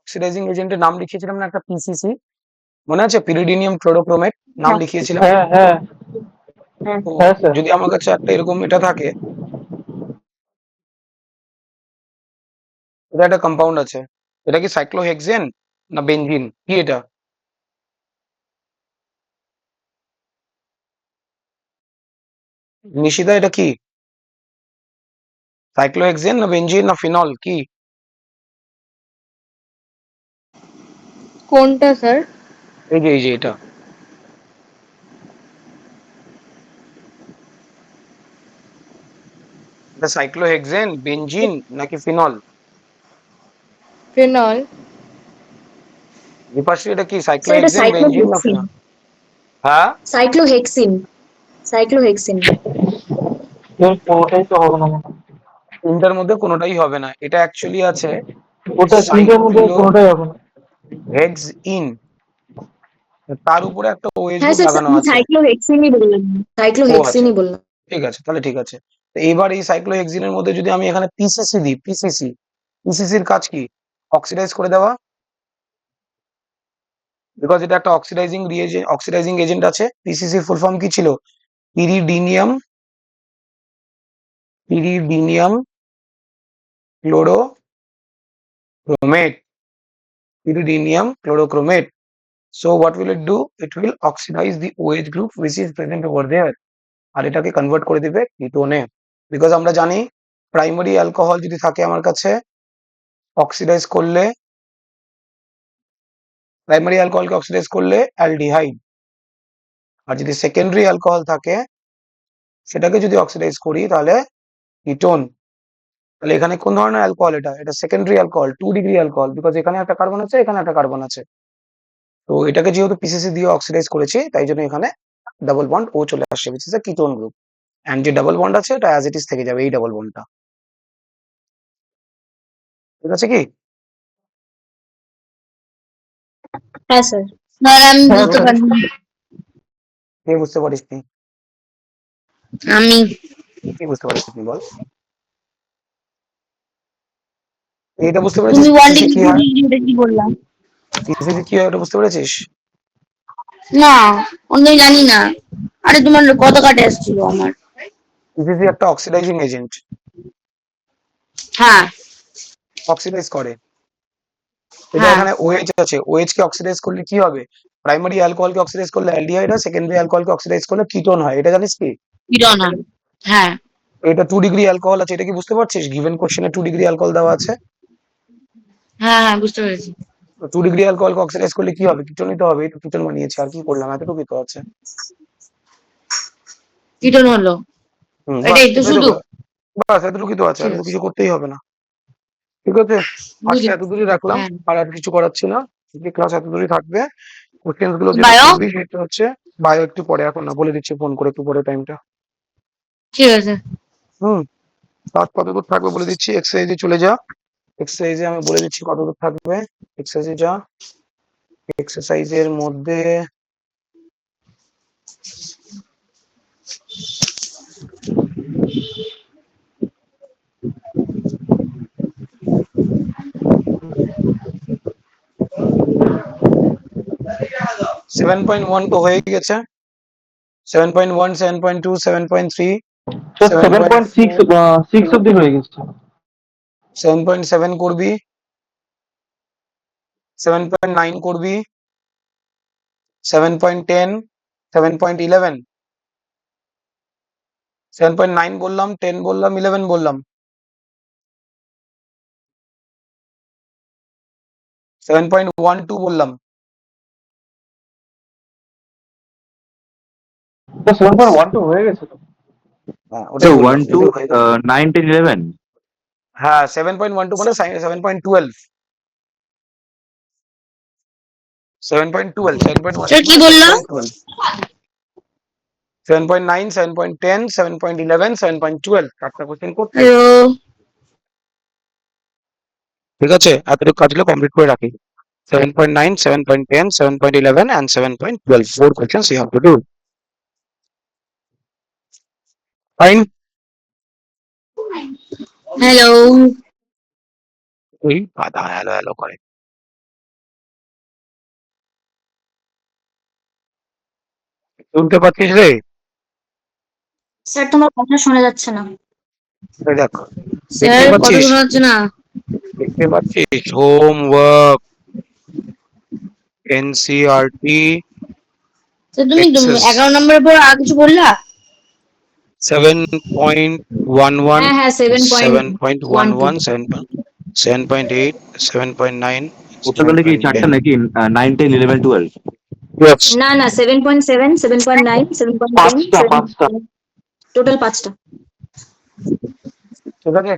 অক্সিডাইজিং এজেন্টের নাম লিখিয়েছিলাম না একটা পিসিসি, মনে আছে? পিরিডিনিয়াম ক্লোরোক্রোমেট নাম হ্যাঁ লিখিয়েছিলাম। হ্যাঁ হ্যাঁ হ্যাঁ তো হ্যাঁ স্যার। যদি আমার কাছে একটা এরকম এটা থাকে, এটা একটা কম্পাউন্ড আছে, এটা কি সাইক্লোহেক্সেন না বেনজিন, কি এটা? নিশিদা এটা কি? সাইক্লোহেক্সেন না বেনজিন না ফিনল, কি? কোনটা স্যার? এই যে এটা, এটা সাইক্লোহেক্সেন, বেনজিন নাকি ফিনল? ফিনল। দীপাশ্রী এটা কি স্যার এটা সাইক্লোহেক্সেন, বেনজিন না সাইক্লোহেক্সিন। ফিনল? হ্যাঁ, সাইক্লোহেক্সিন। সাইক্লোহেক্সিন। এর কোনোটাই তো হবে না মনে হয়। তিনটার মধ্যে কোনোটাই হবে না, এটা অ্যাকচুয়ালি আছে ওটা তিনটের মধ্যে কোনোটাই হবে না। সাইক্লোহেক্সইন, তার উপরে একটা ওএইচ হ্যাঁ গ্রুপ স্যার, লাগানো আমি আছে। সাইক্লোহেক্সিনই বললাম। ও আচ্ছা, সাইক্লোহেক্সিনই বললাম। ঠিক আছে, তাহলে ঠিক আছে। তো এইবার এই সাইক্লোহেক্সিনের মধ্যে যদি আমি এখানে পিসিসি দিই, পিসিসির কাজ কি? অক্সিডাইজ করে দেওয়া, বিকজ এটা একটা অক্সিডাইজিং এজেন্ট আছে। পিসিসির ফুল ফর্ম কি ছিল? Pyridinium pyridinium chlorochromate, pyridinium chlorochromate. So what will it do? It will oxidize the OH group which is present over there, আর এটাকে কনভার্ট করে দিবে কিটোনে। বিকজ আমরা জানি প্রাইমারি অ্যালকোহল যদি থাকে আমার কাছে, অক্সিডাইজ করলে, প্রাইমারি অ্যালকোহলকে অক্সিডাইজ করলে অ্যালডিহাইড, আর যদি সেকেন্ডারি অ্যালকোহল থাকে সেটাকে যদি অক্সিডাইজ করি তাহলে কিটোন। তাহলে এখানে কোন ধরনের অ্যালকোহল? এটা secondary alcohol, 2 degree alcohol, because এখানে একটা কার্বন আছে, এখানে একটা কার্বন আছে। তো এটাকে যেহেতু পিসিসি দিয়ে অক্সিডাইজ করেছি, তাই জন্য এখানে ডাবল বন্ড ও চলে আসছে, which is a ketone group, and যে ডাবল বন্ড আছে এটা অ্যাজ ইট ইজ থেকে যাবে, এই ডাবল বন্ডটা। ঠিক আছে কি? হ্যাঁ স্যার। স্যার আমি হ্যাঁ বুঝতে স্যার। পারিনি। কে বুঝতে পারিস নি? আমি। কি বুঝতে পারিস নি বল? এটা বুঝতে পেরেছিস তুমি ওয়ার্ল্ড পিসিসি কি হয়? ডিগ্রিটা কি বললাম? পিসিসি কি হয় এটা বুঝতে পেরেছিস? না, অন্য জানি না। আরে তোমার কত কাটে আসছিল আমার। পিসিসি একটা অক্সিডাইজিং এজেন্ট, হ্যাঁ অক্সিডাইজ করে। এটা হ্যাঁ। এখানে OH আছে, OH কে অক্সিডাইজ করলে কি হবে? প্রাইমারি অ্যালকোহলকে অক্সিডাইজ করলে অ্যালডিহাইড হয়, সেকেন্ডারি অ্যালকোহলকে অক্সিডাইজ করলে কিটোন হয়, এটা জানিস কি? কিরণ। হ্যাঁ এটা 2 ডিগ্রি অ্যালকোহল আছে, এটা কি বুঝতে পারছিস? গিভেন কোশ্চেনে 2 ডিগ্রি অ্যালকোহল দেওয়া আছে। হ্যাঁ হ্যাঁ বুঝতে পেরেছি। 2 ডিগ্রি অ্যালকোহলকে অক্সিডাইজ করলে কি হবে? কিটোনই তো হবে, এই তো কিটোন বানিয়েছে, আর কি করলাম, এতটুকুই তো আছে। কিরণ হলো। বাস এটাই তো এটাই তো, শুধু। বাস এতটুকুই তো আছে, আর ঠিক তো আছে কিছু করতেই হবে না। ঠিক আছে, আজকে বুঝলাম। এত দূরই রাখলাম, হ্যাঁ। আর কিছু করাচ্ছি না। ক্লাস এত দূরই থাকবে। কোশ্চেন গুলো যেটা বায়ো। করবি সেটা হচ্ছে বায়ো, একটু পরে, এখন না, বলে দিচ্ছি ফোন করে একটু পরে টাইমটা। ঠিক আছে। হুম, ক্লাস কতদূর থাকবে বলে দিচ্ছি, এক্সারসাইজে চলে যা। এক্সারসাইজে আমি বলে দিচ্ছি কতদূর থাকবে। এক্সারসাইজে যা, এক্সারসাইজের মধ্যে 7.1 তো হয়ে গেছে, 7.1, 7.2, 7.3, স্যার 7.6 7.4, 6 অব্দি হয়ে গেছে। 7.7 করবি, 7.9 করবি, 7.10, 7.11, 7.9 বললাম, 10 বললাম, 11 বললাম, 7.12 বললাম। স্যার 7.12 হয়ে গেছে তো। হ্যাঁ, So ওটাই বললাম, 1 to যদি হয়ে যায়। 9, 10, 11. হ্যাঁ, 7.12 মানে 7.12, 7.12, স্যার 7.12 কি মানে বললো? 7.12, 7.9, 7.10, 7.11, 7.12, চারটা কোশ্চেন করতে হবে। হ্যালো। ঠিক আছে, এতটুকু কাজগুলো কমপ্লিট করে রাখি। 7.9, 7.10, 7.11 and 7.12, 4 questions you have to do. Fine? Hello. ওই গাধা হ্যালো হ্যালো করে। শুনতে পাচ্ছিস রে? স্যার তোমার কথা শোনা যাচ্ছে না। এই দেখ, স্যার দেখতে কথা পাচ্ছিস? শোনা যাচ্ছে না। দেখতে পাচ্ছিস? হোমওয়ার্ক, এনসিআরটি, স্যার তুমি এক্সেস 11 নম্বরের পর আর কিছু বললা? 7.11, হ্যাঁ হ্যাঁ 7.11 7.8, 7.9, টোটাল কি 4টা 7.10. নাকি 9, 10, 11, 12? Yes. না না 7.7 7.9 7.10 পাঁচটা। টোটাল 5টা। ঠিক আছে?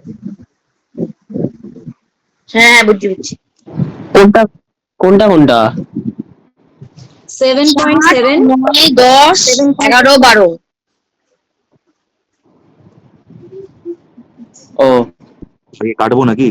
হ্যাঁ হ্যাঁ বুঝছি বুঝছি। কোনটা কোনটা কোনটা? 7.7 9, 10, 11, 12। ও কাটবো নাকি?